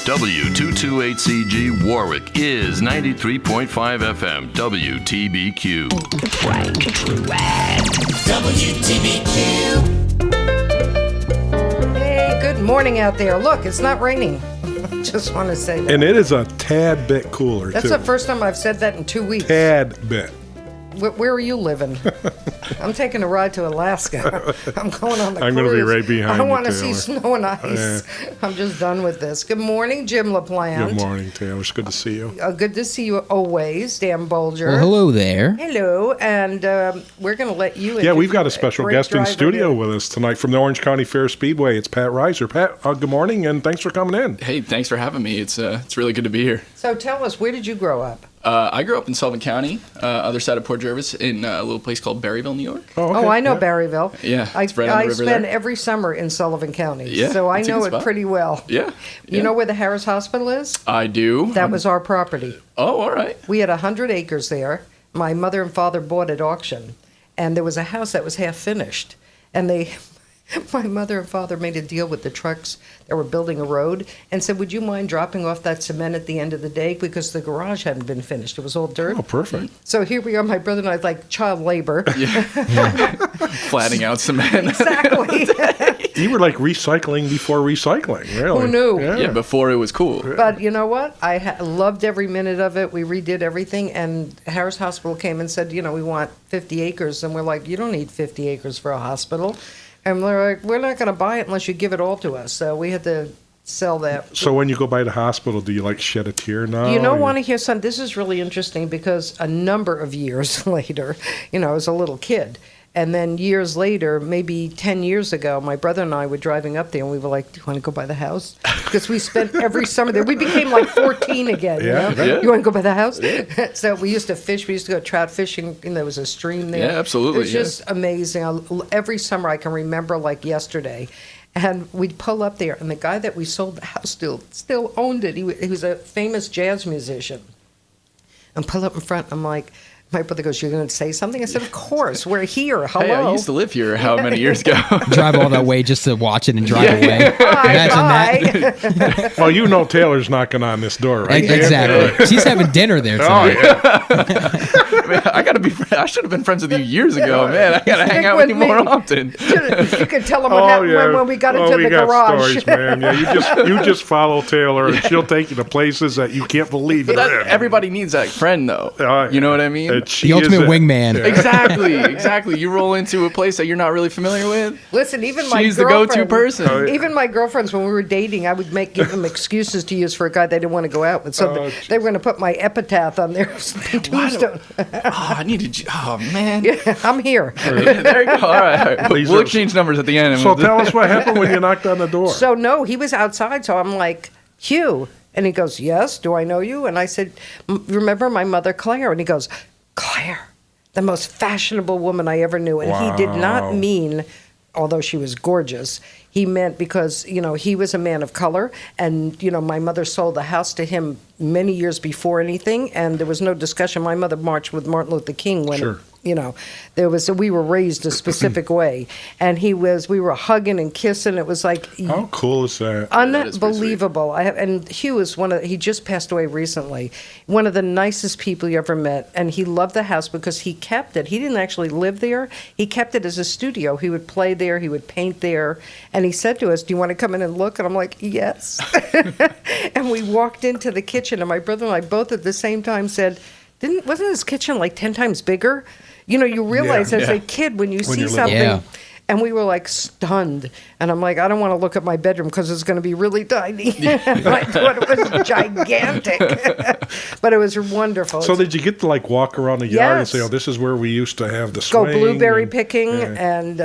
W228CG Warwick is 93.5 FM WTBQ. Truatt. WTBQ. Hey, good morning out there. Look, it's not raining. Just want to say that. And it is a tad bit cooler, That's too. the first time I've said that in 2 weeks. Tad bit. Where are you living? I'm taking a ride to Alaska. I'm going on the I'm cruise. going to be right behind you, I want to Taylor. see snow and ice. I'm just done with this. Good morning, Jim LaPlante. Good morning, Taylor. It's good to see you. Good to see you always, Dan Bolger. Well, hello there. Hello, and we're going to let you. Yeah, we've got a special great guest in driver studio here. with us tonight from the Orange County Fair Speedway. It's Pat Reiser. Pat, good morning, and thanks for coming in. Hey, thanks for having me. It's really good to be here. So tell us, where did you grow up? I grew up in Sullivan County, other side of Port Jervis, in a little place called Berryville, New York. Oh, okay. Oh, I know Yeah. Berryville. Yeah, I it's right on the river spend there. every summer in Sullivan County, Yeah, so I it's a know good it spot. pretty well. Yeah. You know where the Harris Hospital is? I do. That was our property. Oh, all right. We had 100 acres there. My mother and father bought at auction, and there was a house that was half finished, and my mother and father made a deal with the trucks that were building a road and said, would you mind dropping off that cement at the end of the day, because the garage hadn't been finished. It was all dirt. Oh, perfect. So here we are, my brother and I, like child labor. Flattening out cement. Exactly. You were like recycling before recycling, really. Who knew? Yeah. Yeah, before it was cool. But you know what? I loved every minute of it. We redid everything, and Harris Hospital came and said, we want 50 acres. And we're like, you don't need 50 acres for a hospital. And they're like, we're not going to buy it unless you give it all to us. So we had to sell that. So when you go by the hospital, do you like shed a tear now? You don't want to hear something? This is really interesting because a number of years later, I was a little kid. And then years later, maybe 10 years ago, my brother and I were driving up there, and we were like, do you want to go by the house? Because we spent every summer there. We became like 14 again. Yeah, You know? yeah. You want to go by the house? So we used to fish. We used to go trout fishing, and there was a stream there. Yeah, absolutely, It was just amazing. Every summer I can remember like yesterday. And we'd pull up there, and the guy that we sold the house to still owned it. He was a famous jazz musician. And pull up in front, I'm like, my brother goes, you're going to say something? I said, of course, we're here. Hello. Hey, I used to live here how many years ago? Drive all that way just to watch it and drive away. Imagine that. Well, Taylor's knocking on this door, right? Exactly. She's having dinner there Oh, tonight. yeah. Man, I should have been friends with you years ago, man. I gotta hang out with with you more me. often. You could tell them what happened when we got into we the got garage. stories, man. Yeah, you just follow Taylor, and she'll take you to places that you can't believe But you're in. everybody needs that friend, though. Oh, You know what I mean? The ultimate wingman. Exactly. You roll into a place that you're not really familiar with. Listen, even my She's the go-to girlfriend- person. Even my girlfriends, when we were dating, I would give them excuses to use for a guy they didn't want to go out with. So they were going to put my epitaph on their tombstone. I needed you. Oh, man. Yeah, I'm here. There you go. All right. Please We'll don't- exchange numbers at the end. And So we'll tell us what happened when you knocked on the door. So no, he was outside. So I'm like, Hugh. And he goes, yes, do I know you? And I said, remember my mother, Claire? And he goes, Claire, the most fashionable woman I ever knew. And he did not Wow. mean, although she was gorgeous, he meant because, he was a man of color. And, my mother sold the house to him many years before anything. And there was no discussion. My mother marched with Martin Luther King when, Sure. we were raised a specific way. And we were hugging and kissing. It was like... How cool is that? That is pretty Unbelievable. And Hugh is he just passed away recently. One of the nicest people you ever met. And he loved the house because he kept it. He didn't actually live there. He kept it as a studio. He would play there. He would paint there. And he said to us, do you want to come in and look? And I'm like, yes. And we walked into the kitchen, and my brother and I both at the same time said, wasn't his kitchen like 10 times bigger? You realize as a kid when you see you're little. something... Yeah. And we were like stunned. And I'm like, I don't want to look at my bedroom because it's going to be really tiny. I thought it was gigantic. But it was wonderful. So did you get to walk around the yard and Yes. say, oh, this is where we used to have the Go swing? blueberry and- picking. Yeah. And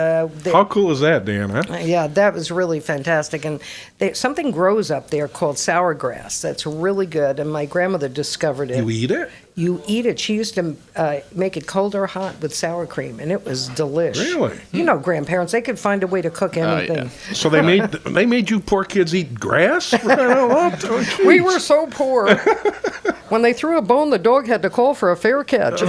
How cool is that, Dan, huh? yeah, that was really fantastic. And something grows up there called sour grass. That's really good. And my grandmother discovered it. You eat it? You eat it. She used to make it cold or hot with sour cream, and it was delish. Really? Grandparents, they could find a way to cook anything. So they made you poor kids eat grass? Oh, We were so poor. When they threw a bone, the dog had to call for a fair catch.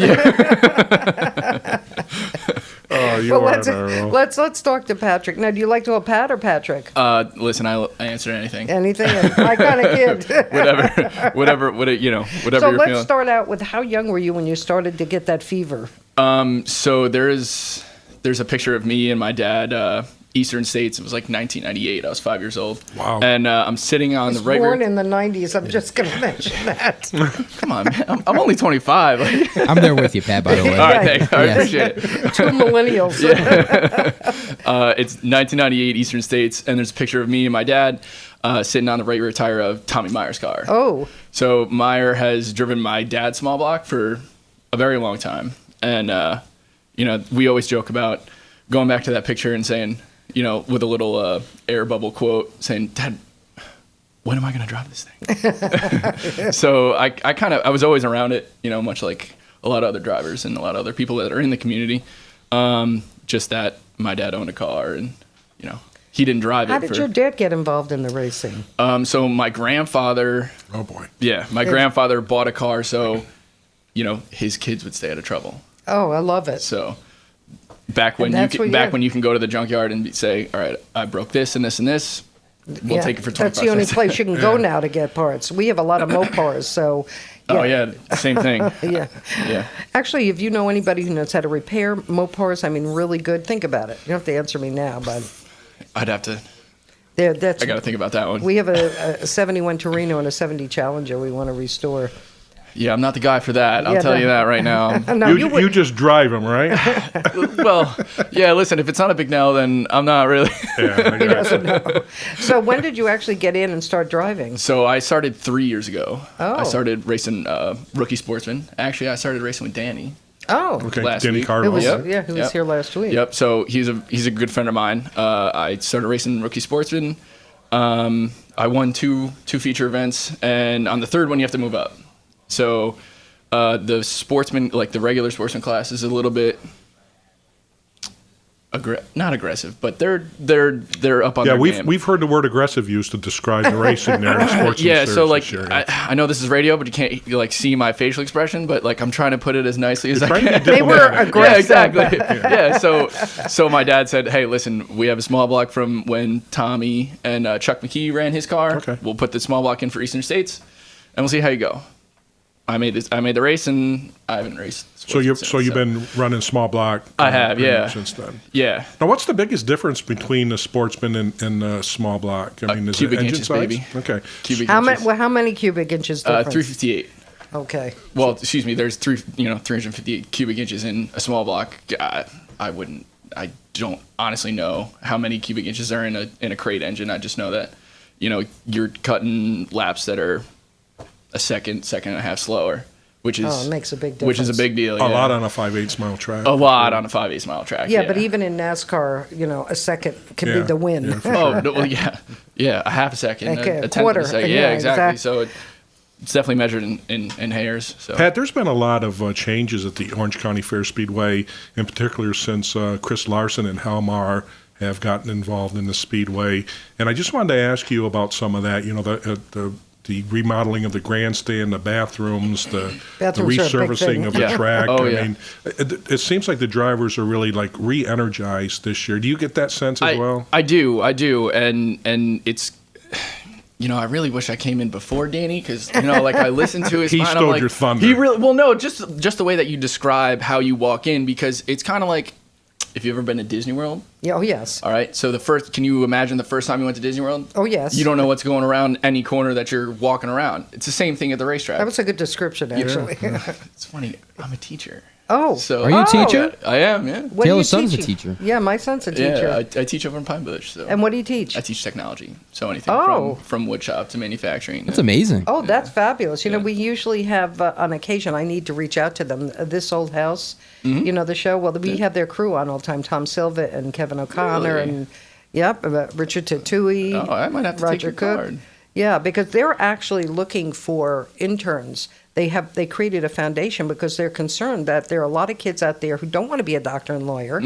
Oh, Oh, you Well, are there. Well. let's talk to Patrick. Now, do you like to call Pat or Patrick? Listen, I answer anything. Anything? My kind of kid. whatever, whatever So you're let's feeling. start out with how young were you when you started to get that fever? So there's a picture of me and my dad, Eastern States. It was like 1998. I was 5 years old. Wow. And I'm sitting on I was the regular. born in the 90s. I'm just going to mention that. Come on, man. I'm only 25. I'm there with you, Pat, by the way. All right, thanks. I Yes. appreciate it. Two millennials. It's 1998 Eastern States, and there's a picture of me and my dad sitting on the right rear tire of Tommy Meyer's car. Oh, So Meyer has driven my dad's small block for a very long time, and we always joke about going back to that picture and saying, with a little air bubble quote, saying, "Dad, when am I going to drive this thing?" So I was always around it, much like a lot of other drivers and a lot of other people that are in the community. Just that my dad owned a car, and he didn't drive it. how did your dad get involved in the racing? So my grandfather. Oh, boy. Yeah, my grandfather bought a car so, his kids would stay out of trouble. Oh, I love it. So back when And that's when you can go to the junkyard and say, all right, I broke this and this and this, we'll take it for 25 That's the only cents. place you can go now to get parts. We have a lot of Mopars, so. Oh yeah, same thing. Yeah. Yeah. Actually, if you know anybody who knows how to repair Mopars, I mean, really good, think about it. You don't have to answer me now, but I'd have to. that's. I got to think about that one. We have a 71 Torino and a 70 Challenger we want to restore. Yeah, I'm not the guy for that. I'll Yeah, tell no. you that right now. No, You wouldn't. just drive them, right? Well, yeah. Listen, if it's not a big no, then I'm not really. Yeah, I He got doesn't know. So when did you actually get in and start driving? So I started 3 years ago. Oh. I started racing Rookie Sportsman. Actually, I started racing with Danny. Oh, Okay, last Danny week. Carter. it was, Yep. yeah, who was Yep. here last week. Yep. So he's a good friend of mine. I started racing Rookie Sportsman. I won two feature events, and on the third one you have to move up. So the sportsman, like the regular sportsman class, is a little bit not aggressive, but they're up on Yeah, their we've game. we've heard the word aggressive used to describe the racing there in sports. Yeah, so like Sure. I know this is radio, but you can't like see my facial expression. But like I'm trying to put it as nicely as I trying to can. be They were diplomatic. aggressive. Yeah, exactly. Yeah. So my dad said, "Hey, listen, we have a small block from when Tommy and Chuck McKee ran his car. Okay. We'll put the small block in for Eastern States, and we'll see how you go." I made the race, and I haven't raced. So sports since, you've been running small block. I have, pretty yeah. much since then. Yeah. Now, what's the biggest difference between the sportsman and the small block? I mean, is it cubic engine inches, size? baby. Okay. Cubic How inches. many? How many cubic inches difference? 358. Okay. Well, excuse me. There's 358 cubic inches in a small block. I don't honestly know how many cubic inches are in a crate engine. I just know that, you're cutting laps that are a second and a half slower, which is Oh, it makes a big difference. which is a big deal. A yeah. lot on a 5/8 mile track. A lot on a 5/8 mile track. Yeah, but even in NASCAR, a second can be Yeah. the win. Oh no, well, yeah, a half a second, Okay, a a tenth quarter. of a second. Yeah, Yeah, exactly. exact- So it's definitely measured in hairs. So Pat, there's been a lot of changes at the Orange County Fair Speedway, in particular since Chris Larson and Halmar have gotten involved in the Speedway. And I just wanted to ask you about some of that, the remodeling of the grandstand, the bathrooms, the Bathrooms are a big resurfacing thing. of the Yeah. track. Oh, I yeah. mean, it seems like the drivers are really like re-energized this year. Do you get that sense as well? I do, and it's. I really wish I came in before Danny because like I listened to his. He spine, I'm stole like, your thunder. He really no, just the way that you describe how you walk in because it's kind of like if you've ever been to Disney World. Yeah, oh, yes. All right, so can you imagine the first time you went to Disney World? Oh, yes. You don't know what's going around any corner that you're walking around. It's the same thing at the racetrack. That was a good description, actually. It's funny. I'm a teacher. Oh. So Are you a teacher? I am. Yeah. What are Taylor's you son's a teaching? teacher. Yeah, my son's a teacher. Yeah, I teach over in Pine Bush. So. And what do you teach? I teach technology, so anything Oh. from wood shop to manufacturing. That's amazing. Oh, that's fabulous. Yeah. We usually have, on occasion, I need to reach out to them. This Old House, Mm-hmm. the show, well, we have their crew on all the time, Tom Silva and Kevin O'Connor Really? and, Richard Tatui. Oh, I might have to Roger take your Cook. card. Yeah, because they're actually looking for interns. They created a foundation because they're concerned that there are a lot of kids out there who don't want to be a doctor and lawyer,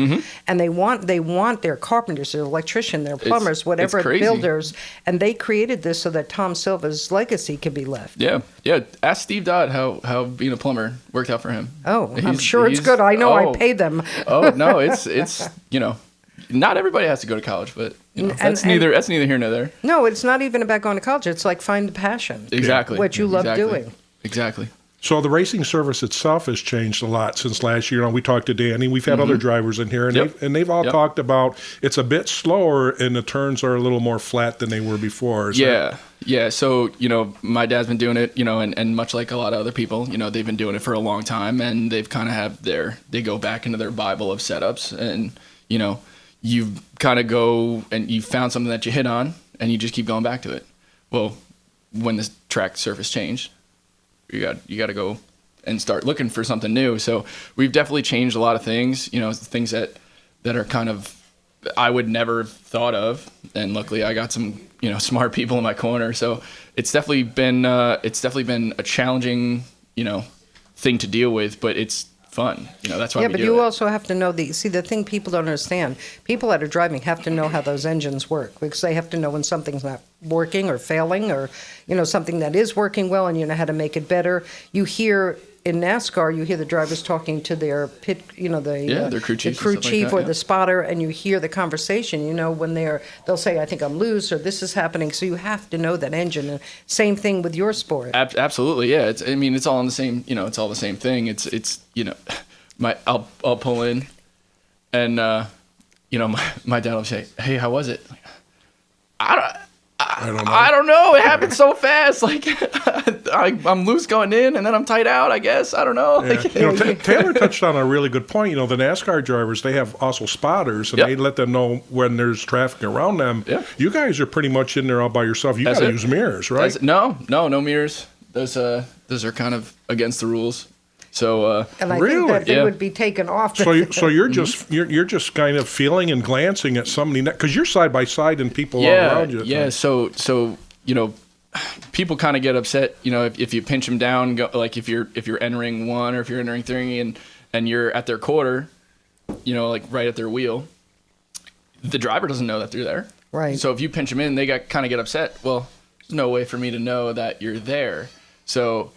and they want their carpenters, their electrician, their plumbers, whatever, crazy. builders, and they created this so that Tom Silva's legacy could be left. Yeah. Ask Steve Dodd how being a plumber worked out for him. Oh, I'm sure it's good. I know I pay them. Oh no, it's not everybody has to go to college, but that's neither here nor there. No, it's not even about going to college. It's like find the passion. Exactly. What you love doing. Exactly. So the racing service itself has changed a lot since last year. We talked to Danny. We've had other drivers in here, and they've all talked about it's a bit slower and the turns are a little more flat than they were before. Yeah. So my dad's been doing it, and much like a lot of other people, they've been doing it for a long time, and they've kind of they go back into their Bible of setups, and you kind of go and you found something that you hit on, and you just keep going back to it. Well, when the track surface changed, you got to go and start looking for something new. So we've definitely changed a lot of things, things that are kind of I would never have thought of, and luckily I got some smart people in my corner. So it's definitely been a challenging thing to deal with, but it's fun. That's why. Yeah, we but do you it. also have to know the thing people don't understand. People that are driving have to know how those engines work, because they have to know when something's not working or failing, or something that is working well, and you know how to make it better. You hear in NASCAR, you hear the drivers talking to their pit, their crew chief, the crew chief or yeah. the spotter, and you hear the conversation. When they'll say, "I think I'm loose," or "This is happening." So you have to know that engine. And same thing with your sport. Absolutely, yeah. It's all in the same. It's all the same thing. It's I'll pull in, and my dad will say, "Hey, how was it?" I don't know. It happened so fast. Like I'm loose going in, and then I'm tight out. I guess I don't know. Yeah. Taylor touched on a really good point. The NASCAR drivers, they have also spotters, and they let them know when there's traffic around them. Yeah. You guys are pretty much in there all by yourself. You got to use mirrors, right? No mirrors. Those are kind of against the rules. So and I really? think that they would be taken off. So you're just you're just kind of feeling and glancing at somebody because you're side by side and people all around you. Yeah. So people kind of get upset. If you pinch them down, like if you're entering one or if you're entering three, and you're at their quarter, like right at their wheel, the driver doesn't know that they're there. Right. So if you pinch them in, they kind of get upset. Well, there's no way for me to know that you're there. So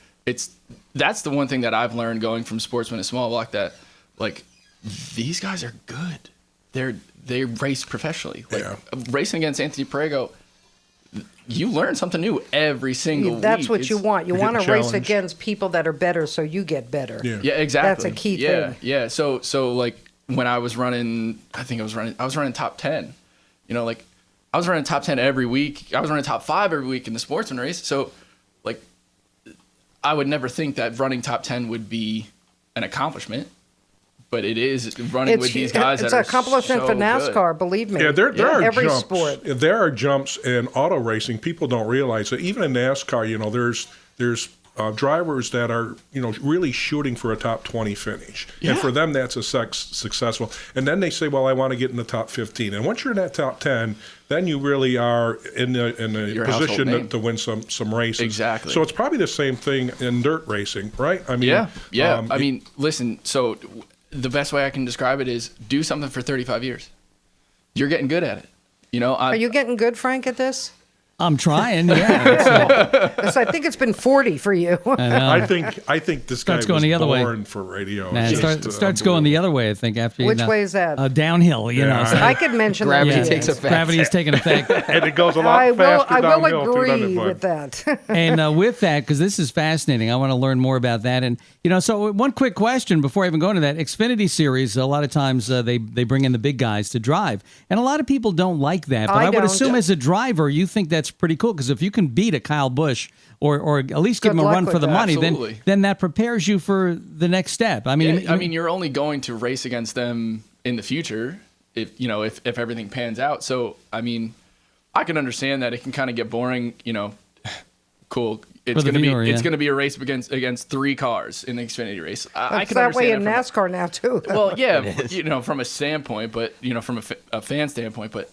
that's the one thing that I've learned going from Sportsman to Small Block, that like these guys are good. They race professionally. Like racing against Anthony Prego, you learn something new every single week. That's what you want. You want to race challenged. against people that are better, so you get better. Yeah, exactly. That's a key thing. Yeah. So like when I was running, I was running top 10. Like I was running top 10 every week. I was running top 5 every week in the Sportsman race. So like I would never think that running top 10 would be an accomplishment, but it is running with these guys. It's that an are accomplishment so for NASCAR, good. believe me. Yeah, there are every jumps. sport. There are jumps in auto racing. People don't realize that even in NASCAR, there's drivers that are really shooting for a top 20 finish, and for them that's a successful. And then they say, "Well, I want to get in the top 15." And once you're in that top 10, then you really are in the position to win some races. Exactly. So it's probably the same thing in dirt racing, right? I mean, yeah. Listen. So the best way I can describe it is do something for 35 years. You're getting good at it. Are you getting good, Frank, at this? I'm trying, yeah. I think it's been 40 for you. I think this guy Starts going was the other way. born for radio. Nah, it starts going the other way, I think, after Which way is that? Downhill, you know. So I could mention Gravity that. takes effect. gravity's taking effect. And it goes a lot I faster will downhill, too, doesn't agree it, bud? with that. And with that, because this is fascinating, I want to learn more about that. And, so one quick question before I even go into that. Xfinity Series, a lot of times they bring in the big guys to drive. And a lot of people don't like that. But I would assume as a driver, you think that's pretty cool. Because if you can beat a Kyle Busch or at least give him a run for the money, then that prepares you for the next step. I mean, you're only going to race against them in the future if everything pans out. So, I mean, I can understand that it can kind of get boring, cool. It's going to be a race against 3 cars in the Xfinity race. I can that way understand in NASCAR now too. Well, yeah, from a standpoint, but from a fan standpoint, but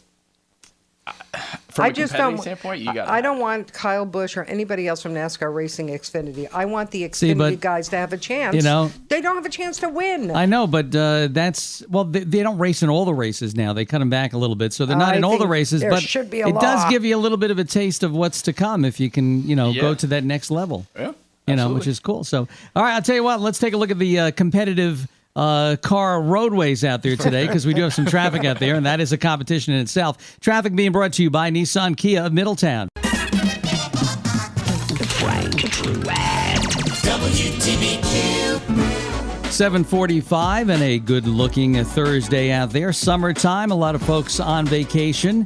from I a just competitive don't. standpoint, you got. I don't want Kyle Busch or anybody else from NASCAR racing Xfinity. I want the Xfinity guys to have a chance. You know, they don't have a chance to win. I know, but they don't race in all the races now. They cut them back a little bit, so they're not in all the races. There But should be a it law. does give you a little bit of a taste of what's to come if you can, go to that next level. Yeah, Which is cool. So, all right, I'll tell you what. Let's take a look at the competitive car roadways out there today, because we do have some traffic out there, and that is a competition in itself. Traffic being brought to you by Nissan Kia of Middletown. WTBQ. 7:45 and a good-looking Thursday out there. Summertime. A lot of folks on vacation.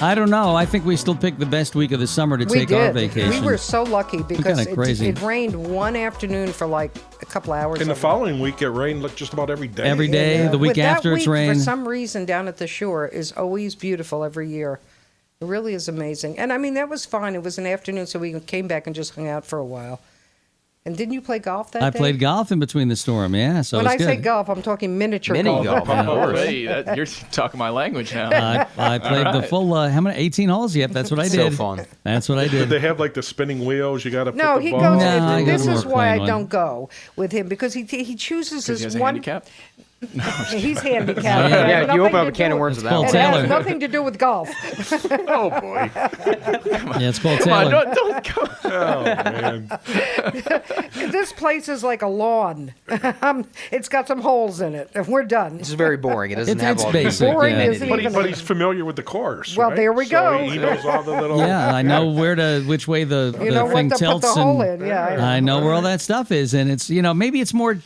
I don't know. I think we still picked the best week of the summer to take our vacation. We were so lucky because crazy. it rained one afternoon for like a couple hours. And the following week, it rained just about every day. Every day. The week after it's rained. For some reason, down at the shore is always beautiful every year. It really is amazing. And I mean, that was fine. It was an afternoon, so we came back and just hung out for a while. And didn't you play golf that day? I played golf in between the storm, yeah. So when it was I good. say golf, I'm talking miniature Mini golf. Hey, you're talking my language now. I played the full, how many? 18 holes? Yep, that's what I did. So fun. That's what I Did did. they have like the spinning wheels? You got to put No, the he ball. goes. No, I This go to is more why I plain one. don't go with him, because he chooses Because he his has a one. handicap. He's handicapped. Yeah, you open up a can of worms with that Paul one. It Taylor. has nothing to do with golf. Oh boy! Yeah, it's Paul Come on, Taylor. don't go. Oh, man. This place is like a lawn. It's got some holes in it, and we're done. This is very boring. It doesn't have It's all basic, Boring yeah. isn't But, even. but he's familiar with the course. Well, right? there we So go. he knows all the little. Yeah, I know which way the You know thing what to put tilts. the hole And in. Yeah. I know where all that stuff is. And it's, maybe it's more,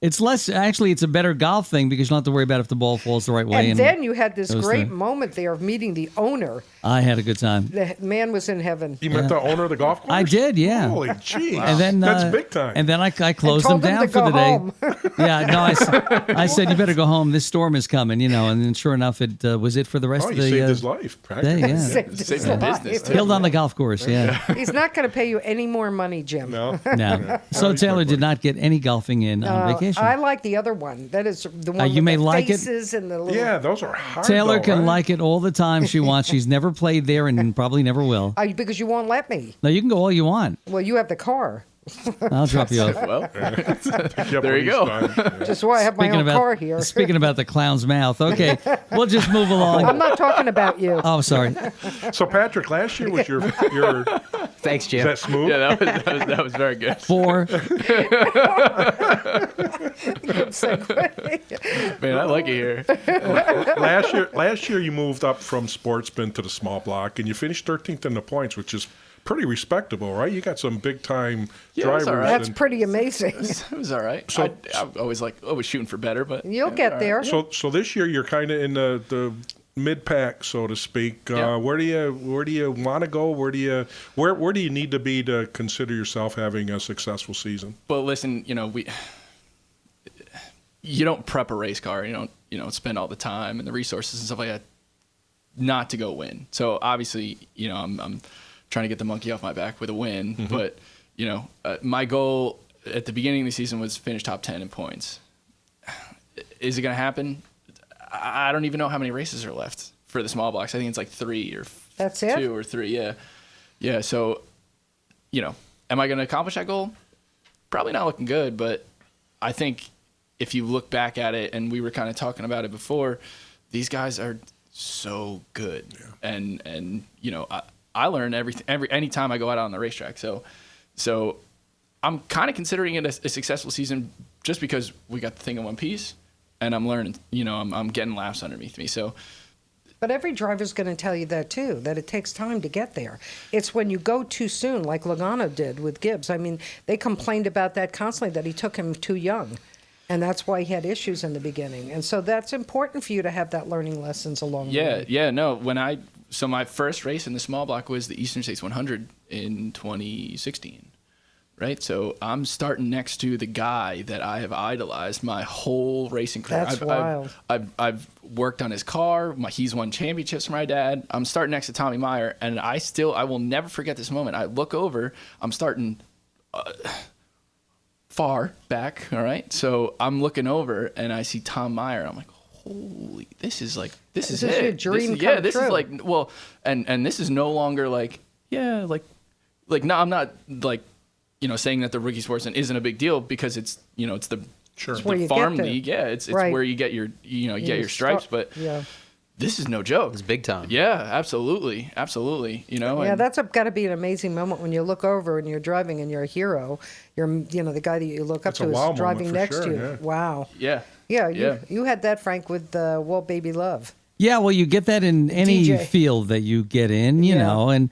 it's less, actually, it's a better golf thing because you don't have to worry about if the ball falls the right way. And then you had this those great things. moment there of meeting the owner. I had a good time. The man was in heaven. You met the owner of the golf course? I did, yeah. Holy jeez. And then That's big time. And then I closed them told him down to for the go day. home. Yeah, no, I said you better go home. This storm is coming, and then sure enough, it was it for the rest Oh, of you the saved his life. day. Yeah, Saved his Saved the life. business, too. killed on the golf course. Yeah, He's not going to pay you any more money, Jim. No. no. So Taylor did not get any golfing in on vacation. I like the other one. That is the one you with may the like it. faces and the little. Yeah, those are hard. Taylor though, can right? like it all the time she wants. She's never played there and probably never will. Because you won't let me. No, you can go all you want. Well, you have the car. I'll drop you off. Well, Yep, There you go. Just why I have my own car here. Speaking about the clown's mouth. Okay, we'll just move along. I'm not talking about you. Oh, sorry. So, Patrick, last year was your Thanks, is Jim. that smooth? yeah, that was very good. 4. Man, I like it here. Last year you moved up from sportsman to the small block, and you finished 13th in the points, which is pretty respectable, right? You got some big time Yeah, drivers. that's all right. That's and- pretty amazing. It was all right. So- I always was shooting for better, but You'll yeah, get all there. right. So this year you're kind of in the mid pack, so to speak. Yeah. Where do you want to go? Where do you need to be to consider yourself having a successful season? But listen, you don't prep a race car. You don't spend all the time and the resources and stuff like that not to go win. So obviously, I'm trying to get the monkey off my back with a win. Mm-hmm. But my goal at the beginning of the season was finish top 10 in points. Is it going to happen? I don't even know how many races are left for the small blocks. I think it's like 3 or That's it? 2 or 3. Yeah. So, am I going to accomplish that goal? Probably not looking good, but I think if you look back at it, and we were kind of talking about it before, these guys are so good. Yeah. And I learn everything any time I go out on the racetrack. So I'm kind of considering it a successful season just because we got the thing in one piece, and I'm learning. I'm getting laps underneath me. So. But every driver's going to tell you that too, that it takes time to get there. It's when you go too soon, like Logano did with Gibbs. I mean, they complained about that constantly, that he took him too young. And that's why he had issues in the beginning. And so that's important for you to have that learning lessons along the way. Yeah, no. So my first race in the small block was the Eastern States 100 in 2016, right? So I'm starting next to the guy that I have idolized my whole racing career. That's wild. I've worked on his car. He's won championships for my dad. I'm starting next to Tommy Meyer, and I will never forget this moment. I look over. I'm starting far back, all right? So I'm looking over, and I see Tom Meyer. I'm like, holy, this is it. This is your dream Yeah, come this true. is like, well, and this is no longer like, yeah, like no, I'm not like, saying that the rookie sports isn't a big deal, because it's, it's the where you farm get to. league. Yeah, it's Right. where you get your, you get your stripes, but yeah. this is no joke. It's big time. Yeah, absolutely. Yeah, Yeah, that's got to be an amazing moment when you look over and you're driving and you're a hero. You're, the guy that you look up That's a to wow is driving moment for next to sure, you. yeah. Wow. Yeah. Yeah, you had that, Frank, with Walt Baby Love. Yeah, well, you get that in any DJ. field that you get in, you Yeah. know, and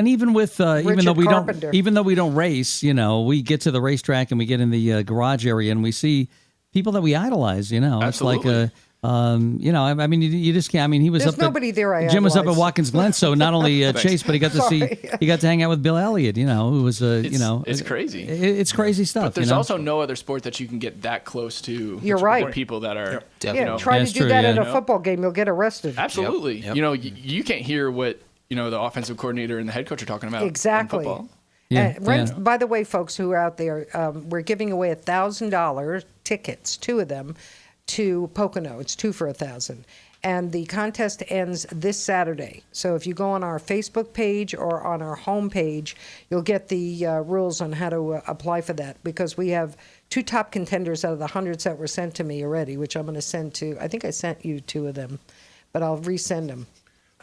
even with Carpenter. even though we don't race, we get to the racetrack and we get in the garage area and we see people that we idolize. It's like Absolutely. I mean, you just can't. I mean, he was There's up. nobody there I Jim was up at idolize. Watkins Glen, so not only Chase, but he got to Sorry. he got to hang out with Bill Elliott. Who was It's crazy. It's crazy stuff. But there's also no other sport that you can get that close to. You're right. the people that are, Yeah, try That's to do true, that yeah. at a football game, you'll get arrested. Absolutely. Yep. You can't hear what the offensive coordinator and the head coach are talking about. in Exactly. football. Yeah, Rent, yeah. By the way, folks who are out there, we're giving away $1,000 tickets, 2 of them, to Pocono. It's 2 for $1,000. And the contest ends this Saturday. So if you go on our Facebook page or on our homepage, you'll get the rules on how to apply for that, because we have 2 top contenders out of the hundreds that were sent to me already, which I'm going to send to. I think I sent you 2 of them, but I'll resend them.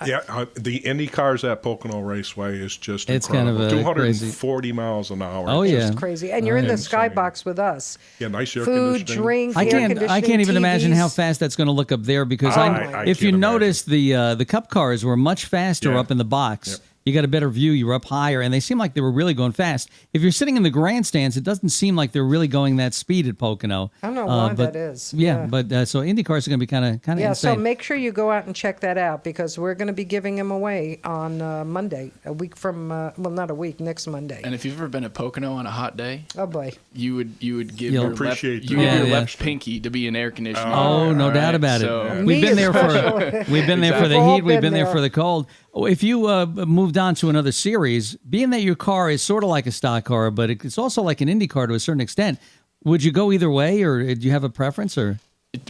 Yeah, the Indy cars at Pocono Raceway is just It's incredible. kind of a 240 miles an hour. Oh, yeah. It's crazy. And you're in the skybox with us. Yeah, nice air Food, conditioning. drink, I air can't conditioning, even imagine TVs. how fast that's going to look up there, because I if you can't notice the Cup cars were much faster Yeah. up in the box. Yep. You got a better view. You were up higher, and they seem like they were really going fast. If you're sitting in the grandstands, it doesn't seem like they're really going that speed at Pocono. I don't know why but, that is. Yeah, but so Indy cars are going to be kind of Yeah, insane. so make sure you go out and check that out, because we're going to be giving them away on Monday, a week from, not a week, next Monday. And if you've ever been at Pocono on a hot day, Oh, boy. you would give You'll your appreciate left, you that. give your Yeah, left pinky to be an air conditioner. Oh, no All doubt right, about so- it. Me We've been there especially. for we've been there for the We've all heat. We've been been there there. for the cold. If you moved on to another series, being that your car is sort of like a stock car, but it's also like an Indy car to a certain extent, would you go either way, or do you have a preference? Or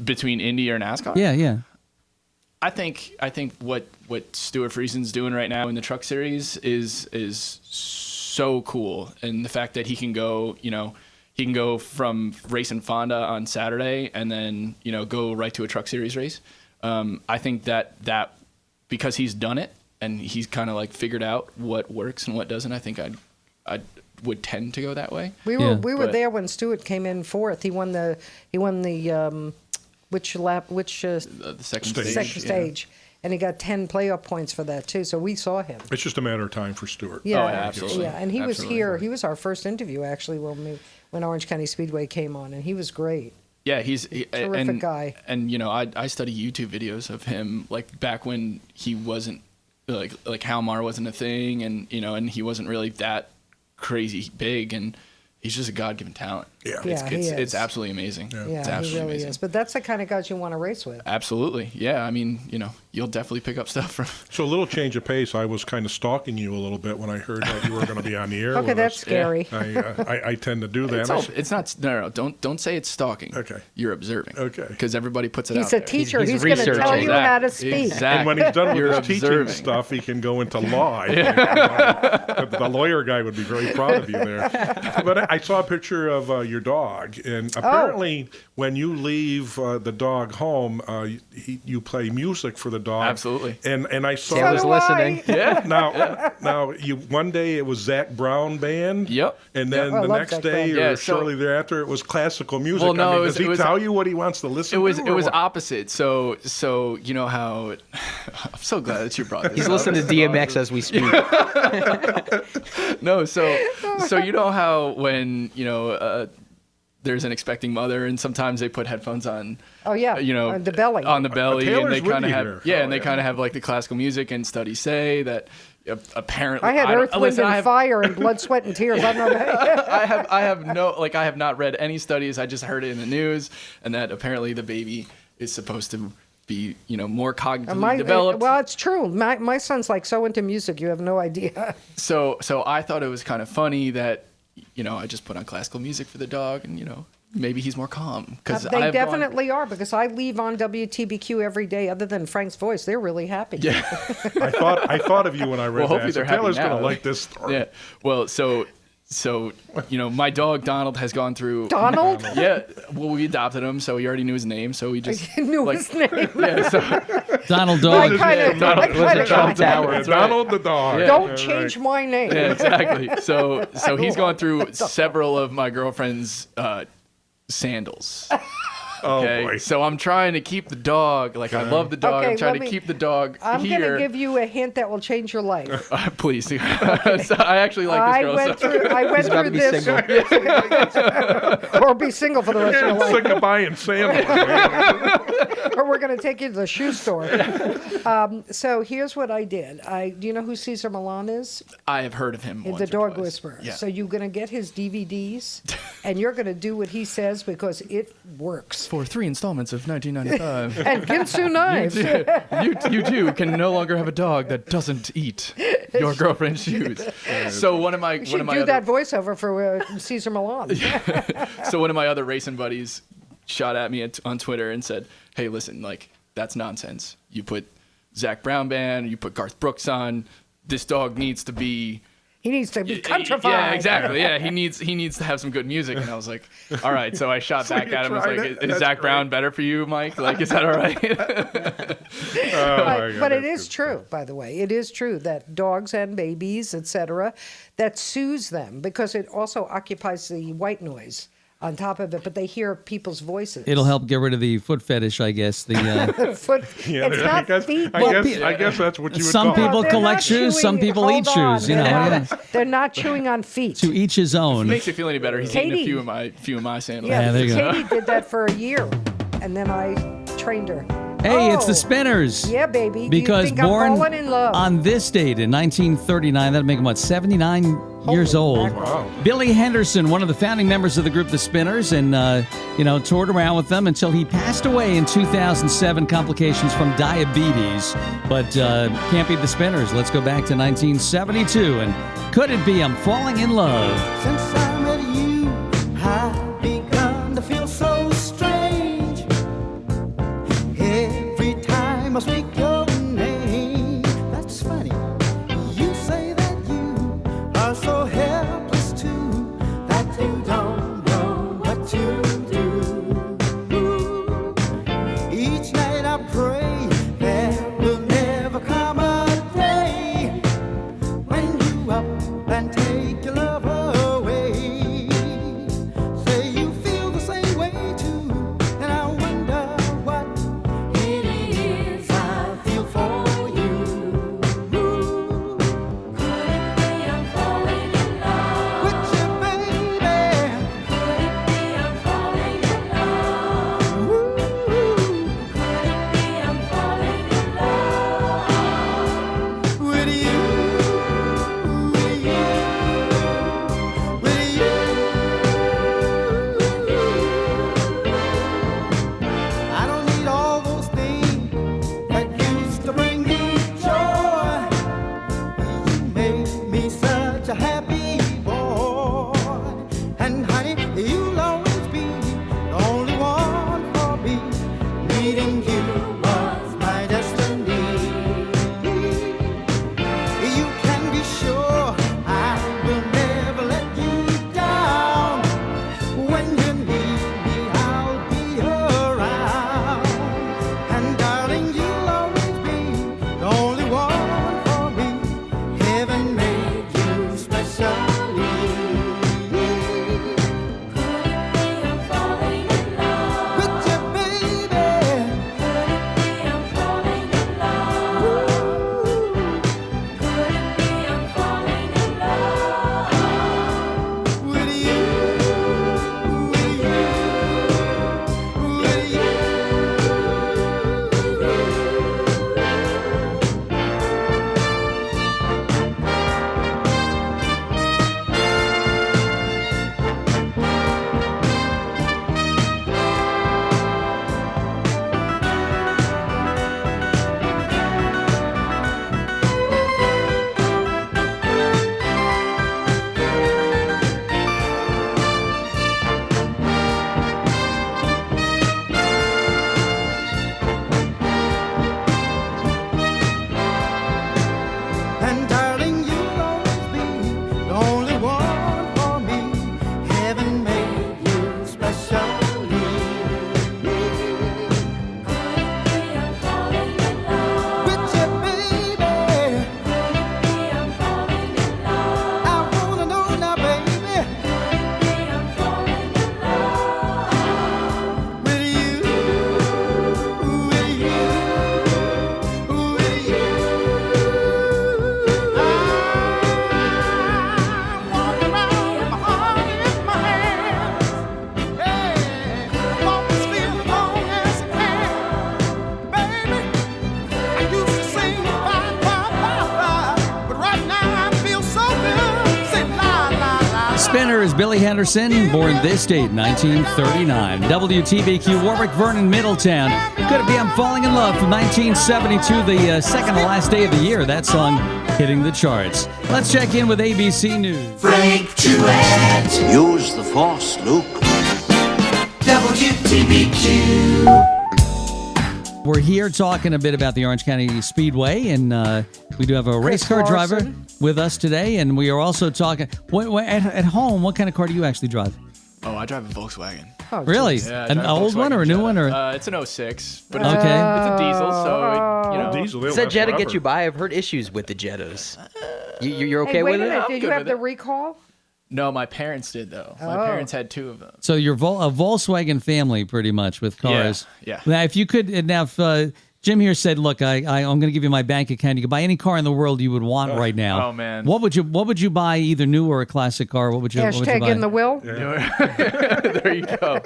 Between Indy or NASCAR? yeah. I think what Stuart Friesen's doing right now in the Truck Series is so cool, and the fact that he can go from racing Fonda on Saturday and then go right to a Truck Series race. I think that because he's done it and he's kind of like figured out what works and what doesn't, I think I would tend to go that way. We Yeah. were But- there when Stewart came in 4th. He won the which lap, The second Stage. stage. second yeah. stage, and he got 10 playoff points for that too. So we saw him. It's just a matter of time for Stewart. Yeah, Oh, yeah, absolutely. Yeah, and he was Absolutely. here. He was our first interview actually when Orange County Speedway came on, and he was great. Yeah, he's Terrific guy. And I study YouTube videos of him like back when he wasn't like Halmar wasn't a thing, and and he wasn't really that crazy big, and he's just a God-given talent. Yeah. Yeah, he is. It's absolutely amazing. Yeah. It's Yeah, he absolutely really amazing. is. But that's the kind of guys you want to race with. Absolutely. Yeah, I mean, you'll definitely pick up stuff from So a little change of pace. I was kind of stalking you a little bit when I heard that you were going to be on the air Okay, with that's us. scary. I tend to do that. It's, I all, s- it's not no, don't say it's stalking. Okay. You're observing. Okay. Because everybody puts it He's out a there. teacher. He's He's going to tell researching. you how to speak. Exactly. And when he's done with You're his teaching observing. stuff, he can go into law. The lawyer guy would be very proud of you there. But I saw a picture of your dog, and apparently when you leave the dog home, you play music for the dog. Absolutely. And I saw Taylor's do listening. Yeah. Now you one day it was Zach Brown band. Yep. And then I the love next Zach day Brown. or Yeah, so- shortly thereafter it was classical music. Well, no, I mean, it does was- he tell you what he wants to listen It was to? it or was what? opposite. So you know how I'm so glad that you brought this He's up. listening to DMX as we speak. No, so you know how when there's an expecting mother, and sometimes they put headphones on. Oh, yeah, on the belly. On the belly, Taylor's and they with kind of you have here. and they kind of have like the classical music, and studies say that apparently I had don't- Earth, Wind, listen, and Fire and Blood, Sweat, and Tears. I don't know that. I have not read any studies. I just heard it in the news, and that apparently the baby is supposed to be more cognitively developed. Well, it's true. My son's like so into music, you have no idea. So I thought it was kind of funny that I just put on classical music for the dog, and maybe he's more calm. Because They definitely are, because I leave on WTBQ every day. Other than Frank's voice, they're really happy. Yeah. I thought of you when I read Hopefully that. they're So happy Taylor's going now. to like this story. Yeah. Well, so my dog Donald has gone through. Donald? Yeah. Well, we adopted him, so he already knew his name. So we just He knew his name. Yeah. So Donald I Dog. kind Donald of Trump Tower. Yeah, That's right. Donald the dog. Yeah. don't Yeah, change right. my name. Yeah, exactly. So he's gone through several of my girlfriend's sandals. Okay, Oh boy. so I'm trying to keep the dog. Like, I love the dog. Okay, I'm trying let to me- keep the dog I'm going here. to give you a hint that will change your life. Please. So I actually like this girl. I went about through to be this, or be single for the rest of your It's life, like a buying sandwich. or we're going to take you to the shoe store. So here's what I did. Do you know who Cesar Millan is? I have heard of him. He's once the or dog twice. whisperer. Yeah. So you're going to get his DVDs, and you're going to do what he says because it works. For 3 installments of 1995. And Ginsu knives. you too can no longer have a dog that doesn't eat your girlfriend's shoes. So one of my You should do other, that voiceover for Cesar Millan. so one of my other racing buddies shot at me on Twitter and said, "Hey, listen, like, that's nonsense. You put Zach Brown band, you put Garth Brooks on. This dog needs to be." He needs to be countrified. Yeah, exactly. Yeah, he needs to have some good music. And I was like, all right. So I shot back you at him. I was tried like, it? is That's Zach Brown great. better for you, Mike? Like, is that all right? Oh, my God, But it that's is good true, by the way. It is true that dogs and babies, etc., that soothes them because it also occupies the white noise on top of it, but they hear people's voices. It'll help get rid of the foot fetish, I guess. The Foot, Yeah, it's I not guess, feet. I guess that's what you would Some call it. people They're collect not shoes, some chewing- people eat hold on. shoes. You know, They're not chewing on feet. to each his own. Makes you feel any better. He's eaten Katie. a few of my sandals. Yeah, Yeah, there you go. Katie did that for a year, and then I trained her. Hey, it's Oh, the Spinners. Yeah, baby. Because Do you think born I'm falling in love? on this date in 1939, that'd make him, 79 years Holy old. mackerel. Wow. Billy Henderson, one of the founding members of the group The Spinners, and, toured around with them until he passed away in 2007, complications from diabetes. But can't beat the Spinners. Let's go back to 1972. And could it be I'm falling in love? Since I met you, I've begun to feel so strange. Every time I speak your name, that's funny. You say that you are so helpless too, that you don't know what to do. Each night I pray there will never come a day when you up and take your love away. spinner is Billy Henderson, born this date, 1939. WTBQ, Warwick, Vernon, Middletown. Could it be I'm Falling in Love from 1972, the second to last day of the year. That song hitting the charts. Let's check in with ABC News. Frank Truatt, Use the Force, Luke. WTBQ. We're here talking a bit about the Orange County Speedway, and we do have a race car driver Larson with us today, and we are also talking at home. What kind of car do you actually drive? Oh, I drive a Volkswagen. Oh, Really? geez. Yeah, I An drive a old one or a Volkswagen new Jetta. one? Or It's an 06, but it's, Okay. it's a diesel, so it, you know. Diesel, they'll Does that last Jetta forever. get you by? I've heard issues with the Jettas. You're okay Hey, wait with a it? minute. I'm Did you good have with the it. recall? No, my parents did though. My Oh. parents had 2 of them. so you're a Volkswagen family, pretty much, with cars. Yeah. Now, if you could, if Jim here said, "Look, I'm going to give you my bank account. You can buy any car in the world you would want right now." oh, man. What would you buy? Either new or a classic car? What would you Hashtag buy? in the will. There you go.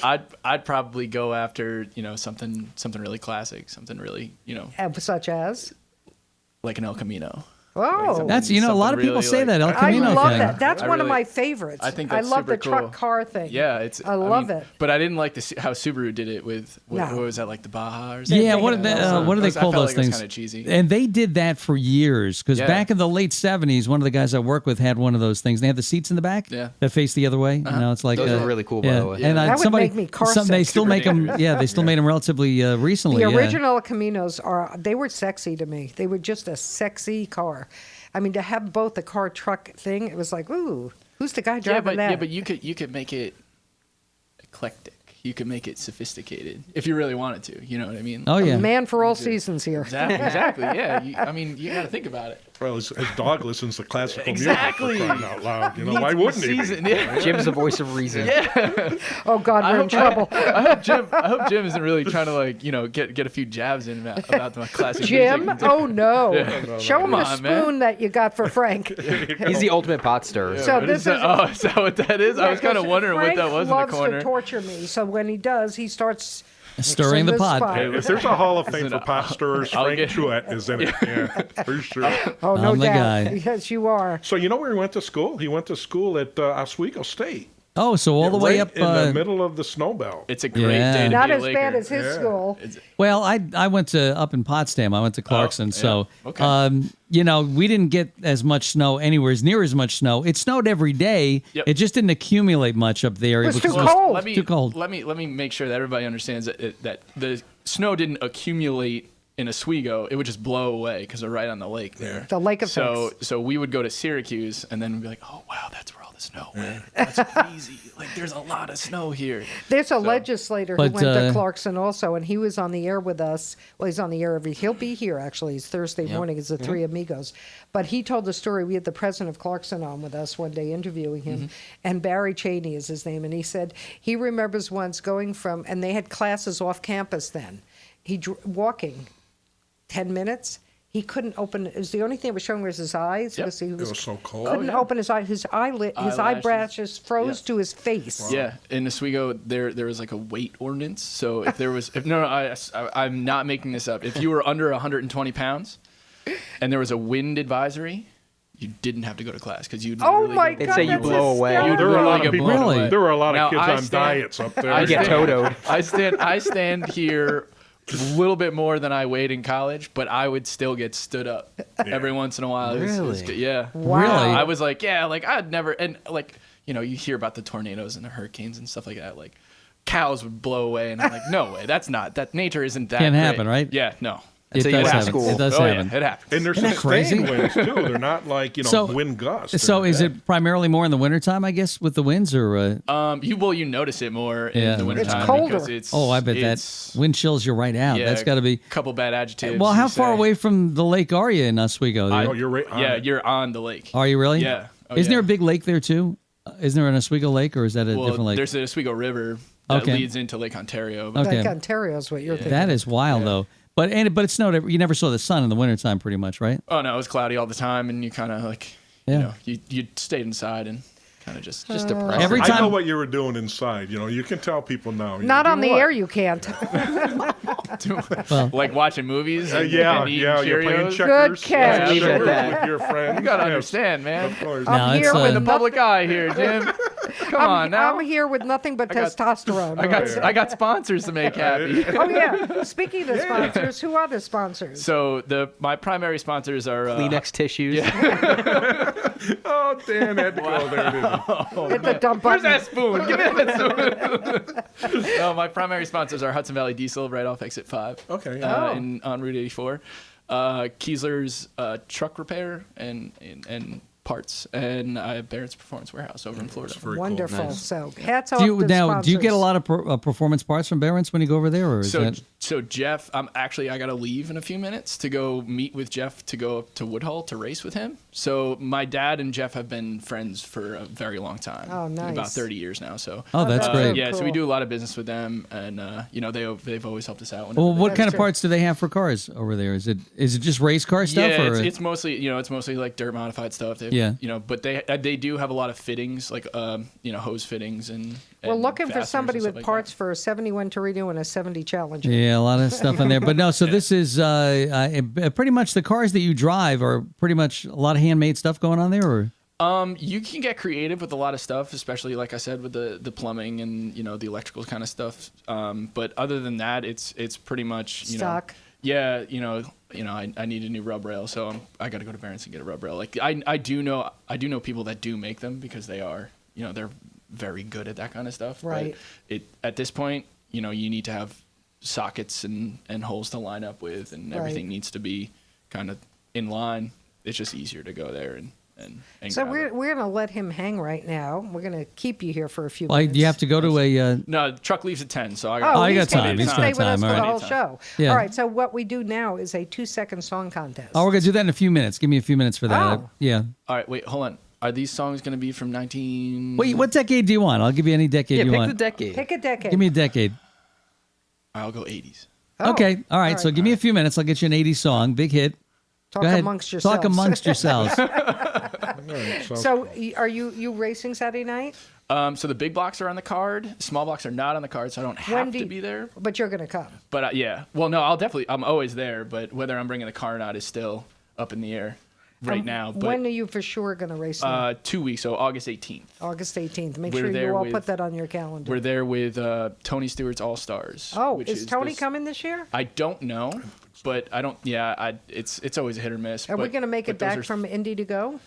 I'd probably go after something really classic, something really Such as? like an El Camino. Oh, That's a lot of people Something say really that El like- I Camino love thing. that. That's I one of really- my favorites. I think I that's love the super truck cool. car thing. Yeah, I love it. But I didn't like how Subaru did it with what No. was that, like the Baja or something? Yeah, thing what of do they, those. what do they I call felt those like it was things? kinda cheesy. And they did that for years because Yeah. back in the late '70s, one of the guys I work with had one of those things. They had the seats in the back Yeah. that face the other way. It's like Those are really cool, by yeah. the way. And That would somebody, make me car they sick. still make them. Yeah, they still made them relatively recently. The yeah. original Caminos they were sexy to me. They were just a sexy car. I mean, to have both the car truck thing, it was like, ooh, who's the guy driving that? but you could make it eclectic. You could make it sophisticated if you really wanted to. You know what I mean? Oh yeah. A man for all seasons here. Exactly. Yeah. You got to think about it. Well, his dog listens to classical Exactly. music for crying out loud. Why wouldn't he? Season, Be? yeah. Jim's the voice of reason. Oh God, we're in trouble. I hope Jim isn't really trying to get a few jabs in about my classic Jim? music. Oh no! Show him Come the on, man. spoon that you got for Frank. He's the ultimate pot stirrer. So this is. is that what that is? I was kind of wondering what that was in the Frank corner. loves to torture me. So when he does, he starts Stirring the mixing pot. spot. If there's a Hall of Fame Listen, for pot stirrers, I'll Frank get- Truatt is in it. Yeah, for sure. Oh no I'm the doubt. guy. Yes, you are. So where he went to school? He went to school at Oswego State. Oh, so all the way right up. in the middle of the snow belt. It's a great Yeah. day to Not be a as Laker. bad as his school. Well, I went to up in Potsdam. I went to Clarkson. yeah. So, Okay. we didn't get as much snow anywhere near as much snow. It snowed every day. Yep. It just didn't accumulate much up there. It was because too cold. Let me Too cold. Let me make sure that everybody understands that the snow didn't accumulate in Oswego. It would just blow away because they're right on the lake there. The lake So effects. we would go to Syracuse and then we'd be like, oh wow, that's where all the snow went. That's crazy. Like there's a lot of snow here. There's a legislator who But, went to Clarkson also, and he was on the air with us. Well, he's on the air he'll be here actually. It's Thursday morning. It's the Three Amigos. But he told the story. We had the president of Clarkson on with us one day interviewing him, and Barry Cheney is his name. And he said he remembers once going from, and they had classes off campus then. Walking 10 minutes. He couldn't open. It was the only thing that was showing was his eyes. Yep. Because he It was so cold. couldn't open his eye. His Eyelashes. eyelashes froze Yeah. to his face. Yeah, in Oswego, there was like a weight ordinance. So if there was, I'm not making this up. If you were under 120 pounds, and there was a wind advisory, you didn't have to go to class because you'd. Oh literally my get- God! say you that's blow away. hysterical. There were a lot Really of people. get blown away. There were a lot Now, of kids I on stand- diets up there. I get stand- Totoed. I stand here a little bit more than I weighed in college, but I would still get stood up every once in a while. It was Really? good. Yeah. Wow. Really? I was like, yeah, like I'd never, and like, you hear about the tornadoes and the hurricanes and stuff like that. Like cows would blow away, and I'm like, no way, that nature isn't that Can't great. happen, right? Yeah, no. It So you does went to happen. school. It does Oh happen. yeah, it happens. And they're Isn't that crazy? sustained winds too. They're not like So- wind gusts. So They're- is it primarily more in the wintertime, I guess, with the winds, or? You notice it more Yeah. in the wintertime. It's colder. Because it's, I bet it's, that wind chills you right out. yeah, That's got to be. a couple bad adjectives. Well, how you far say. away from the lake are you in Oswego? Oh, you're right. on Yeah, it. you're on the lake. Are you really? Yeah. Oh, Isn't there a yeah. big lake there too? Isn't there an Oswego Lake, or is that a Well, different lake? there's the Oswego River that Okay. leads into Lake Ontario. But Okay. Like Ontario is what you're thinking. That is wild, though. But it snowed. You never saw the sun in the wintertime, pretty much, right? Oh no, it was cloudy all the time, and you kind of like, Yeah. you stayed inside and kind of just depressing. Every I know time. what you were doing inside. You can tell people now. Not on the what? air, you can't. like watching movies. And, Yeah, and eating yeah, you're playing Cheerios. checkers. catch. Yeah, Leave it at sure, that. with your friends. You gotta Yes, understand, man. Of course. No, I'm it's, here with The public eye here, Jim. Come on now. I'm here with nothing but got- testosterone. I got sponsors to make happy. Oh yeah. Speaking of sponsors, who are the sponsors? So my primary sponsors are Kleenex tissues. Oh, Dan had to go there, didn't he? Hit the dump Where's button. that spoon? Give me that spoon. No, my primary sponsors are Hudson Valley Diesel right off exit 5. Okay. On Route 84. Kiesler's truck repair and parts, and I have Barrett's Performance Warehouse over in Florida. Very cool. Wonderful. Nice. So hats off Do you, to the now, do you get a sponsors. lot of performance parts from Barron's when you go over there, or is that? So Jeff, I got to leave in a few minutes to go meet with Jeff to go up to Woodhull to race with him. So my dad and Jeff have been friends for a very long time. Oh, nice. About 30 years now. So Oh, that's that's great. so yeah, so we cool. do a lot of business with them, and they've always helped us out. Well, what That's kind of true. parts do they have for cars over there? Is it just race car stuff? Yeah, or? it's mostly like dirt modified stuff. Yeah. But they do have a lot of fittings, like hose fittings and. We're looking for fasteners somebody and stuff with like parts for a 71 Torino and a 70 Challenger. Yeah, a lot of stuff in there. But no, so this is pretty much the cars that you drive are pretty much a lot of handmade stuff going on there, or? You can get creative with a lot of stuff, especially like I said with the plumbing and the electrical kind of stuff. But other than that, it's pretty much Stock. Yeah, I need a new rub rail, so I got to go to Barron's and get a rub rail. Like I do know people that do make them because they are they're very good at that kind of stuff. Right. But at this point, you need to have sockets and holes to line up with, and everything Right. needs to be kind of in line. It's just easier to go there and So grab it. we're going to let him hang right now. We're going to keep you here for a few Well, minutes. you have to go to a. No, the truck leaves at 10, so I Oh, got. I he's got time. gonna He's stay got with us time. for All the right. whole show. Yeah. All right, so what we do now is a 2-second song contest. Oh, we're gonna do that in a few minutes. Give me a few minutes for that. Oh. Yeah. All right, wait, hold on. Are these songs going to be from 19? Wait, what decade do you want? I'll give you any decade Yeah, you pick want. the decade. Pick a decade. Give me a decade. I'll go 80s. Oh, Okay. All right. So give me a few minutes. I'll get you an 80s song. Big hit. Talk Go ahead. amongst yourselves. Talk amongst yourselves. All right, So are you racing Saturday night? So the big blocks are on the card. Small blocks are not on the card, so I don't have When do to you- be there. But you're going to come. But yeah, well, no, I'm always there. But whether I'm bringing the car or not is still up in the air right now. But When are you for sure going to race? Now? 2 weeks, so August 18th. August 18th. Make we're sure you there all with- put that on your calendar. We're there with Tony Stewart's All Stars. Oh, which is Tony this- coming this year? I don't know, but I don't. Yeah, it's always a hit or miss. Are we but- going to make but it those back are- from Indy to go?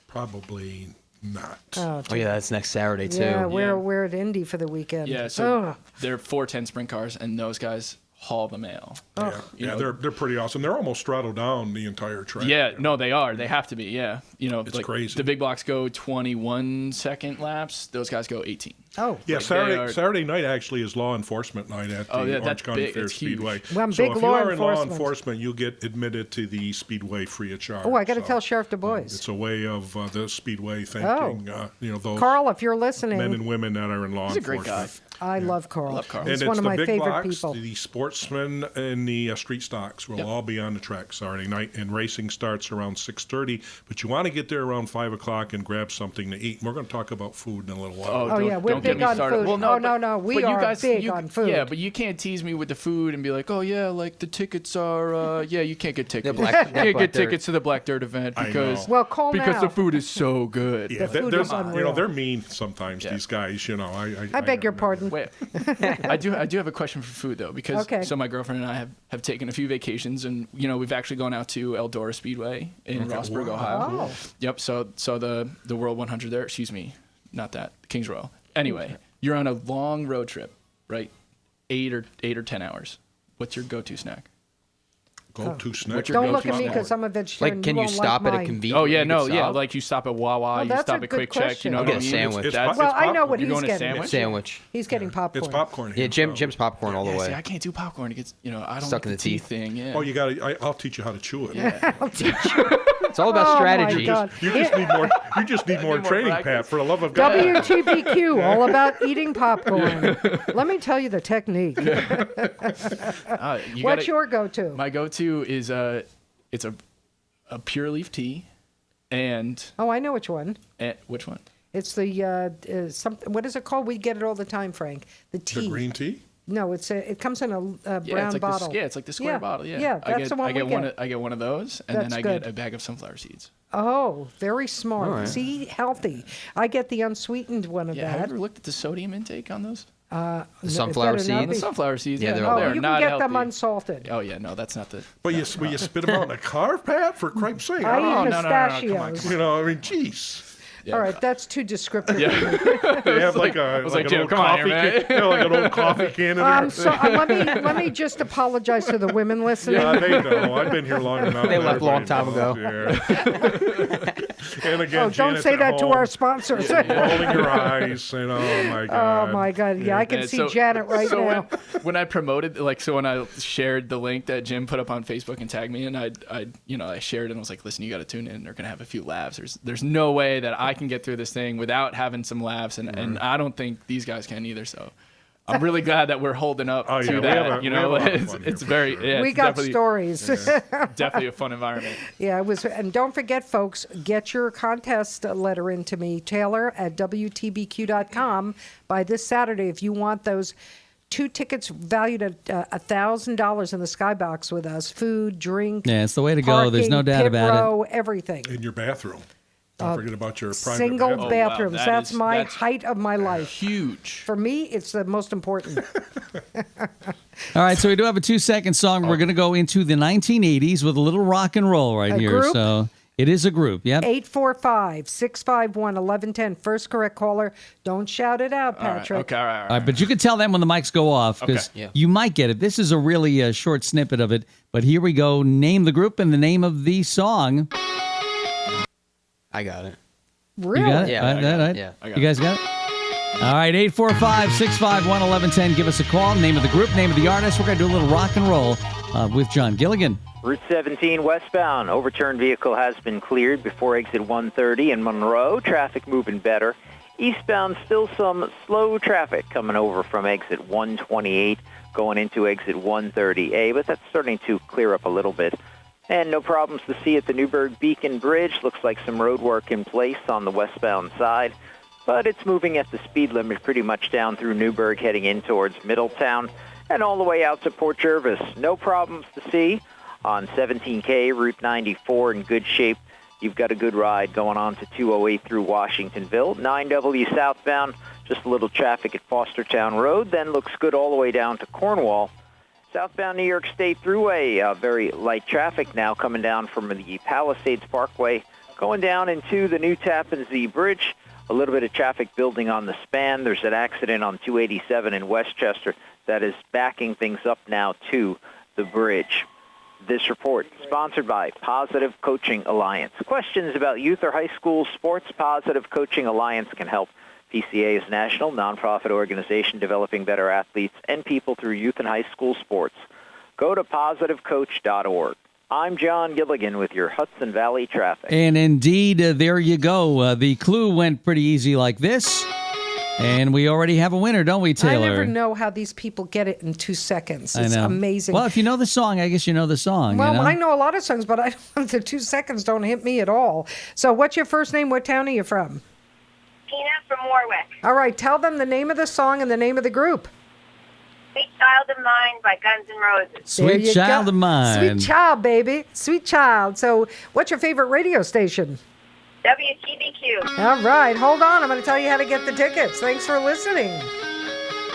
Probably not. Oh, Oh yeah, that's next Saturday too. yeah, Yeah. we're at Indy for the weekend. Yeah, so Ugh. they're 410 sprint cars, and those guys haul the mail. Yeah, You yeah, know- they're pretty awesome. They're almost straddled down the entire track. Yeah, no, they are. They have to be. Yeah, It's like crazy. The big blocks go 21 second laps. Those guys go 18. Oh, Yeah, Like, they are- Saturday night actually is law enforcement night at the Oh, yeah, Orange that's County big. Fair It's huge. Speedway. Well, I'm so big if law you are in law enforcement. enforcement, you get admitted to the Speedway free of charge. oh, I got to So, tell Sheriff Du Bois. It's a way of the Speedway thanking those Carl, if you're listening, men and women that are in law He's a great enforcement. guy. I love Carl. love Carl. He's And one it's of the my big favorite blocks, people. the sportsmen, and the street stocks will Yep. all be on the track Saturday night, and racing starts around 6:30. But you want to get there around 5 o'clock and grab something to eat. And we're going to talk about food in a little while. Oh, yeah, we're don't get big me on started. food. Well, Oh, no, no, we but you are guys, big on food. Yeah, but you can't tease me with the food and be like, oh yeah, like the tickets are. Yeah, you can't get tickets. black- you that can't black get dirt. tickets to the Black Dirt event I because know. Well, call because now. the food is so good. Yeah, food they're, is unreal. they're mean sometimes. Yeah. These guys, I beg your pardon. Wait, I do have a question for food though, because Okay. so my girlfriend and I have taken a few vacations, and we've actually gone out to Eldora Speedway in Rossburg, Wow. Ohio. Oh. Yep. So the World 100 there. Excuse me, not that Kings Royal. Anyway, you're on a long road trip, right? 8 or 10 hours. What's your go-to snack? Go-to snack. What's your Don't go-to look at me snack? because I'm a vegetarian. Like, can you won't stop like at a mine. convenience? Oh yeah, you no, can yeah. stop? Like you stop at Wawa, Well, you that's stop a at good Quick Check. question. You know I'll what I get a mean? sandwich. It's That's- pop- Well, I know what You're he's going to getting. sandwich? Sandwich. He's getting popcorn. It's popcorn. Yeah, here, so- Jim's popcorn all the Yeah, way. see, I can't do popcorn. It gets, I don't Stuck like in the teeth. thing. Yeah. Oh, you got to. I'll teach you how to chew it. It's all about Oh, my strategy. God. You just need more. You just need more more training, practice. Pat. For the love of God. WTBQ, all about eating popcorn. Let me tell you the technique. What's your go-to? My go-to is it's a pure leaf tea, and Oh, I know which one. which one? It's the something. What is it called? We get it all the time, Frank. The tea. The green tea? No, it comes in a brown it's like bottle. it's like the square bottle. Yeah, Yeah, that's the one we get. I get one of those, and That's then I good. get a bag of sunflower seeds. Oh, very smart. All right. See, healthy. I get the unsweetened one of Yeah, have you that. ever looked at the sodium intake on those? The it sunflower better not The be. seeds. sunflower seeds. Yeah, they're Oh, all they're you can not get them healthy. unsalted. Oh yeah, no, that's not the. But will you spit them out in a car, Pat? For Christ's sake. I Oh, eat no, no, no, no, come on, pistachios. You know, I mean, jeez. Yeah. All right, that's too descriptive. Yeah. They have like I was like, an Jim, old come on coffee here, can, like an old coffee can in there. Let me just apologize to the women listening. They know. I've been here long enough. They left a long Everybody time knows, yeah. And again, Oh, don't Janet's say at that to home our sponsors. rolling your eyes, and oh my god. Oh my God! Yeah, I can And see so- Janet right so now. when I promoted, when I shared the link that Jim put up on Facebook and tagged me in, I shared it and was like, listen, you got to tune in. They're gonna have a few laughs. There's no way that I can get through this thing without having some laughs, and I don't think these guys can either. So I'm really glad that we're holding up Oh, yeah, to we that. have a lot of It's fun here it's for very sure. yeah. We it's got definitely- stories. Definitely a fun environment. Yeah, it was. And don't forget, folks, get your contest letter into me, Taylor at WTBQ.com by this Saturday if you want those 2 tickets valued at $1,000 in the Skybox with us. Food, drink. Yeah, it's the way to go. There's no parking, doubt pit about it. row, everything. In your bathroom. Don't forget about your private Single bathroom. Oh, wow, bathrooms. That's my that's height of my life. Huge. For me, it's the most important. All right, so we do have a 2-second song. We're going to go into the 1980s with a little rock and roll right A here. group? So it is a group. Yep. 845-651-1110. First correct caller. Don't shout it out, All right, Patrick. okay, all right. All right, but you can tell them when the mics go off because Okay. Yeah. you might get it. This is a really short snippet of it, but here we go. Name the group and the name of the song. I got it. Really? You got it? Yeah, All I got it. right. Yeah. You guys got it? All right, 845-651-1110. Give us a call. Name of the group, name of the artist. We're going to do a little rock and roll with John Gilligan. Route 17 westbound. Overturned vehicle has been cleared before exit 130 in Monroe. Traffic moving better. Eastbound, still some slow traffic coming over from exit 128 going into exit 130A, but that's starting to clear up a little bit. And no problems to see at the Newburgh Beacon Bridge. Looks like some road work in place on the westbound side, but it's moving at the speed limit pretty much down through Newburgh heading in towards Middletown and all the way out to Port Jervis. No problems to see on 17K, Route 94 in good shape. You've got a good ride going on to 208 through Washingtonville. 9W southbound, just a little traffic at Fostertown Road, then looks good all the way down to Cornwall. Southbound New York State Thruway, very light traffic now coming down from the Palisades Parkway, going down into the new Tappan Zee Bridge. A little bit of traffic building on the span. There's an accident on 287 in Westchester that is backing things up now to the bridge. This report sponsored by Positive Coaching Alliance. Questions about youth or high school sports? Positive Coaching Alliance can help. PCA is a national nonprofit organization developing better athletes and people through youth and high school sports. Go to positivecoach.org. I'm John Gilligan with your Hudson Valley traffic. And indeed, there you go. The clue went pretty easy like this. And we already have a winner, don't we, Taylor? I never know how these people get it in 2 seconds. I It's know. amazing. Well, if you know the song, I guess you know the song. Well, you know? I know a lot of songs, but the 2 seconds don't hit me at all. So what's your first name? What town are you from? Tina from Warwick. All right, tell them the name of the song and the name of the group. Sweet Child of Mine by Guns N' Roses. There Sweet you Child go. of Mine. Sweet child, baby. Sweet child. So what's your favorite radio station? WTBQ. All right, hold on. I'm going to tell you how to get the tickets. Thanks for listening.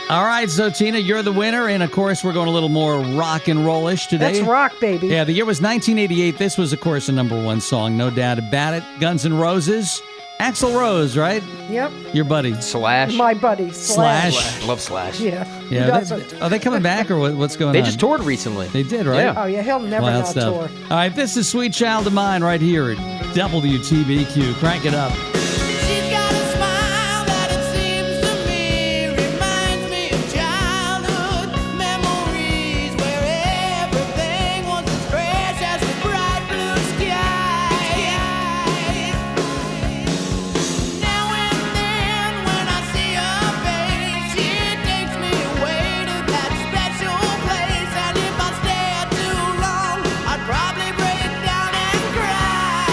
All right, so Tina, you're the winner. And, of course, we're going a little more rock and roll-ish today. That's rock, baby. Yeah, the year was 1988. This was, of course, a #1 song, no doubt about it. Guns N' Roses. Axl Rose, right? Yep. Your buddy. Slash. My buddy. Slash. I love Slash. Yeah. Yeah, Who doesn't? are they coming back or what's going They on? just toured recently. They did, right? Yeah. Oh, yeah, he'll never Wild not stuff. tour. All right, this is Sweet Child of Mine right here at WTBQ. Crank it up. She's got a smile that it seems to me reminds me of childhood memories where everything was as fresh as the bright blue sky. Now and then when I see her face, it takes me away to that special place. And if I stay too long, I'd probably break down and cry.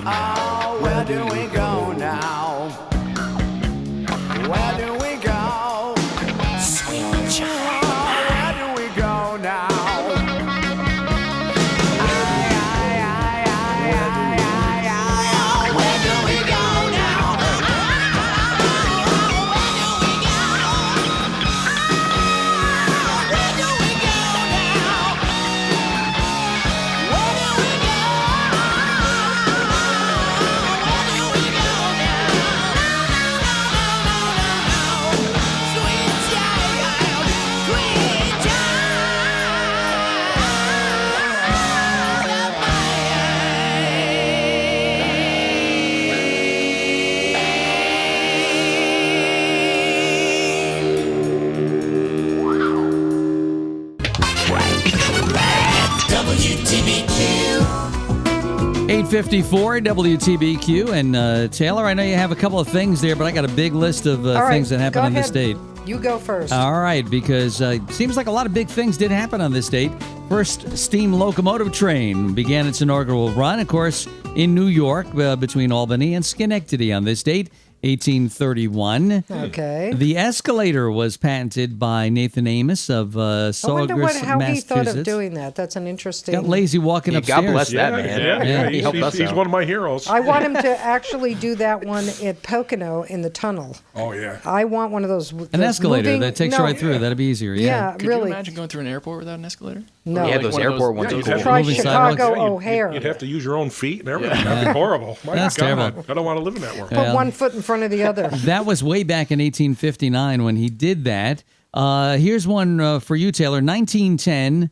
Oh, where do we go now? Where do we go? Sweet child. Where do we go now? Where do we go now? WTBQ. 854 WTBQ. And Taylor, I know you have a couple of things there, but I got a big list of All right, things that happened go on this ahead. date. You go first. All right, because it seems like a lot of big things did happen on this date. First steam locomotive train began its inaugural run, of course, in New York between Albany and Schenectady on this date, 1831. Okay. The escalator was patented by Nathan Amos of I wonder Saugus, how he thought of Massachusetts. doing that. That's an interesting. Got lazy walking Yeah, upstairs. God bless that man. Yeah, He helped us he's out. one of my heroes. I want him to actually do that one at Pocono in the tunnel. Oh, yeah. I want one of those. An escalator that takes you right through. That'd be easier. Yeah, Could really. you imagine going through an airport without an escalator? No. Yeah, Like those one of airport those- ones yeah, are you'd have cool. Try Moving Chicago sideways. O'Hare. You'd have to use your own feet and everything. That'd be horrible. My That's God, terrible. I don't want to live in that world. Put one foot in front of the other. That was way back in 1859 when he did that. Here's one for you, Taylor. 1910,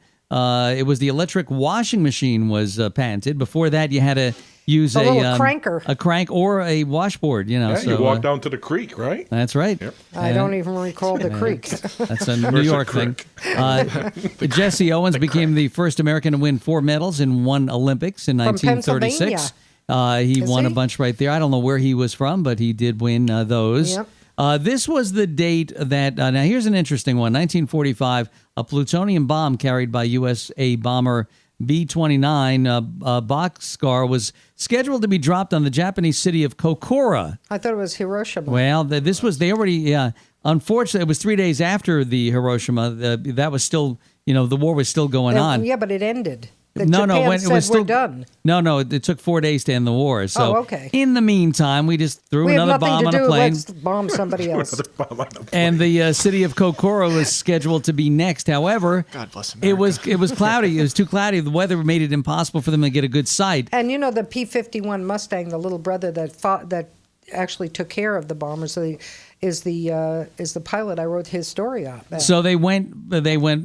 it was the electric washing machine was patented. Before that, you had to use A a little cranker. a crank or a washboard. You know, Yeah, so you walk down to the creek, right? that's right. I don't even recall the creek. That's a New Where's the York thing. creek? Jesse Owens became the first American to win 4 medals in one Olympics in From 1936. He Is won a he? bunch right there. I don't know where he was from, but he did win those. Yep. This was the date that, now here's an interesting one. 1945, a plutonium bomb carried by USA bomber B-29 Boxcar was scheduled to be dropped on the Japanese city of Kokura. I thought it was Hiroshima. Well, this was, they already, unfortunately, it was 3 days after the Hiroshima. That was still, the war was still going on. Yeah, but it ended. No, Japan when said it was still we're done. No, it took 4 days to end the war. So, Oh, okay. in the meantime, we just threw We have another nothing bomb to on a do. plane. Let's bomb somebody else. And the city of Kokura was scheduled to be next. However, God bless it was cloudy. It was too cloudy. The weather made it impossible for them to get a good sight. And the P-51 Mustang, the little brother that actually took care of the bombers, is the pilot. I wrote his story up. So they went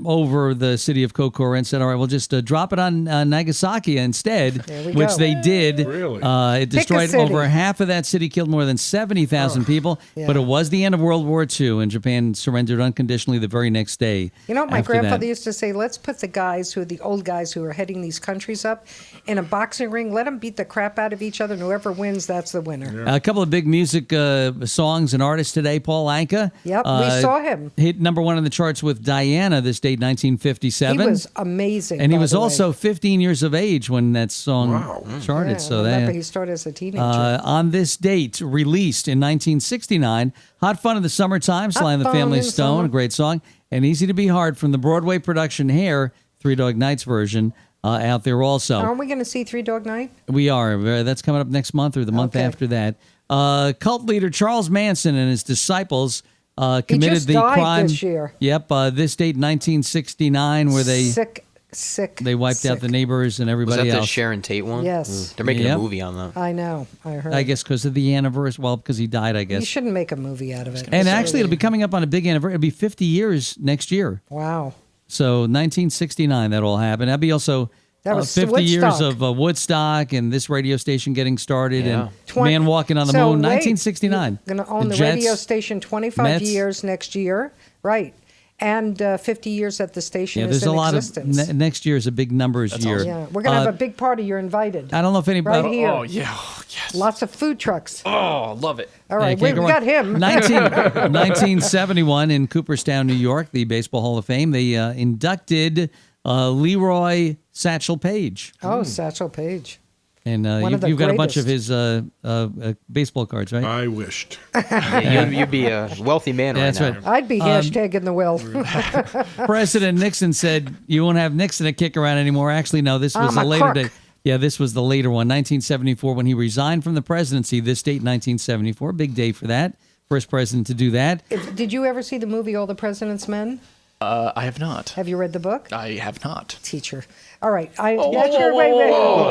over the city of Kokura and said, "All right, we'll just drop it on Nagasaki instead," There we which go. they did. Really? It destroyed city. over half of that city, killed more than 70,000 people. Yeah. But it was the end of World War II, and Japan surrendered unconditionally the very next day. You know what my after grandfather that. used to say? Let's put the old guys who are heading these countries up in a boxing ring. Let them beat the crap out of each other, and whoever wins, that's the winner. A couple of big music songs and artists today. Paul Anka. Yep, we saw him. Hit number 1 on the charts with Diana this date, 1957. He was amazing. and he by was the way. also 15 years of age when that song charted. Yeah, so remember, that he started as a teenager. on this date, released in 1969, Hot Fun of the Summertime, Sly and the Fun Family in the Stone, Summer. a great song, and Easy to Be Hard from the Broadway production Hair, Three Dog Nights version, out there also. Aren't we going to see Three Dog Night? We are. That's coming up next month or the month Okay. after that. Cult leader Charles Manson and his disciples committed just the died crime. this year. Yep, this date, 1969, where they sick. they wiped out the neighbors and Was everybody that the else. Sharon Tate one? Yes. They're making Yep. a movie on that. I know. I heard. I guess because of the anniversary. Well, because he died, I You guess. shouldn't make a movie out of it. And actually, it'll be coming up on a big anniversary. It'll be 50 years next year. Wow. So 1969, that'll happen. That'll be also That was 50 years Woodstock. of Woodstock and this radio station getting started Yeah. and Man Walking on the So Moon, wait, 1969. You're going to own the Jets, radio station 25 Mets. years next year. Right. And 50 years that the station Yeah, is there's in a lot existence. of next year is a big numbers year. Yeah, we're going to have a big party. You're invited. I don't know if anybody. Right here. Oh, yeah. Oh, yes. Lots of food trucks. Oh, love it. All right, Yeah, we can't go got wrong. him. 1971 in Cooperstown, New York, the Baseball Hall of Fame. They inducted Leroy Satchel Paige. Oh, Satchel Paige. And One of the you've got a bunch of greatest. his baseball cards, right? I wished. Yeah, you'd be a wealthy man right That's now. right. I'd be hashtagging the will. President Nixon said you won't have Nixon to kick around anymore. Actually, no, this was I'm a a later crook. date. Yeah, this was the later one, 1974, when he resigned from the presidency. This date, 1974, big day for that. First president to do that. Did you ever see the movie All the President's Men? I have not. Have you read the book? I have not. Teacher. All right. Wait. Whoa!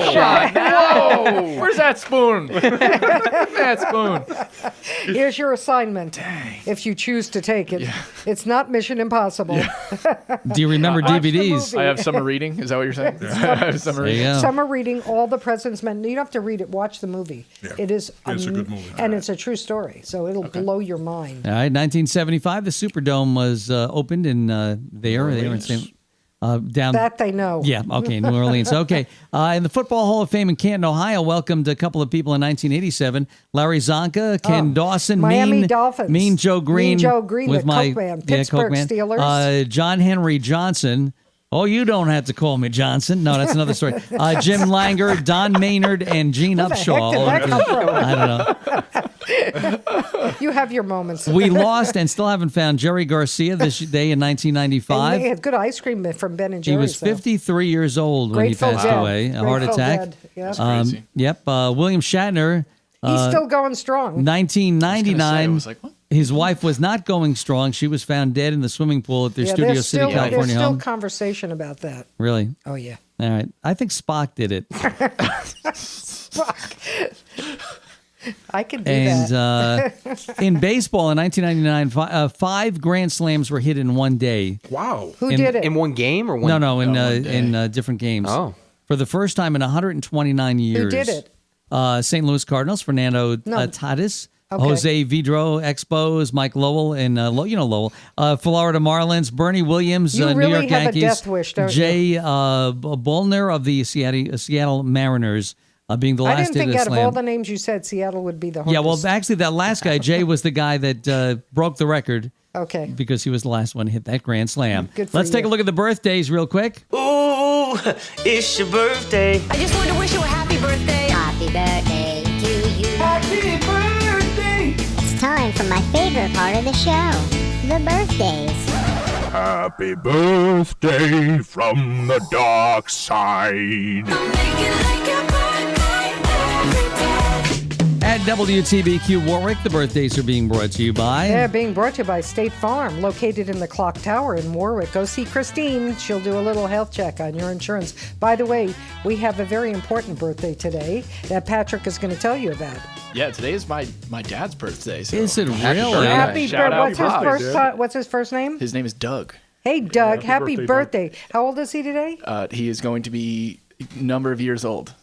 Where's that spoon? That spoon. Here's your assignment. If you choose to take it. It's not Mission Impossible. Do you remember Watch the DVDs? movie. I have summer reading. Is that what you're saying? I have summer There you reading. go. Summer reading All the President's Men. You don't have to read it. Watch the movie. Yeah. It is. It's a good movie. And it's a true story. So it'll blow your mind. All right, 1975, the Superdome was opened in there in St. Down. That they know. Yeah, okay, New Orleans. Okay. In the Football Hall of Fame in Canton, Ohio, welcomed a couple of people in 1987. Larry Zonka, Ken Dawson, Miami Dolphins. Mean Joe Green. Mean Joe Green, with the my Coke Man. Coke Pittsburgh Man. Steelers. John Henry Johnson. Oh, you don't have to call me Johnson. No, that's another story. Jim Langer, Don Maynard, and Gene Where the heck Upshaw. did that come from? I don't know. You have your moments. We lost and still haven't found Jerry Garcia this day in And 1995. they had good ice cream from Ben and He Jerry's. was 53 years old when Grateful he passed Dead. away, a heart Grateful attack. Dead. Yep. Crazy. Yep. William Shatner, He's still going strong. 1999. I was like, what? His wife was not going strong. She was found dead in the swimming pool at their Studio there's City, still, California there's still home. conversation about that. Really? Oh, yeah. All right. I think Spock did it. I can do And that. in baseball in 1999, 5 Grand Slams were hit in one day. Wow. Who in- did it? In one game or one? No, in one day. different games. Oh. For the first time in 129 years. Who did it? St. Louis Cardinals, Fernando No. Tatis. Okay. Jose Vidro, Expos, Mike Lowell, and Lowell. Florida Marlins, Bernie Williams, You New really York have a Yankees. death wish, don't you? Jay Bullner of the Seattle Mariners, being the I last didn't to think the out of slam. all the names you said, Seattle would be the hardest. Yeah, well, actually, that last guy, Jay, was the guy that broke the record Okay. because he was the last one to hit that grand slam. Good for Let's take you. a look at the birthdays real quick. Ooh, it's your birthday. I just wanted to wish you a happy birthday. Happy birthday to you. Happy birthday. It's time for my favorite part of the show, the birthdays. Happy birthday from the dark side. At WTBQ Warwick, the birthdays are being brought to you by... They're being brought to you by State Farm, located in the Clock Tower in Warwick. Go see Christine. She'll do a little health check on your insurance. By the way, we have a very important birthday today that Patrick is going to tell you about. Yeah, today is my dad's birthday. So Is it Happy really? birthday. Happy Shout birthday. out What's his first name? his name is Doug. Hey, Doug. Happy birthday, Doug. birthday. How old is he today? He is going to be a number of years old.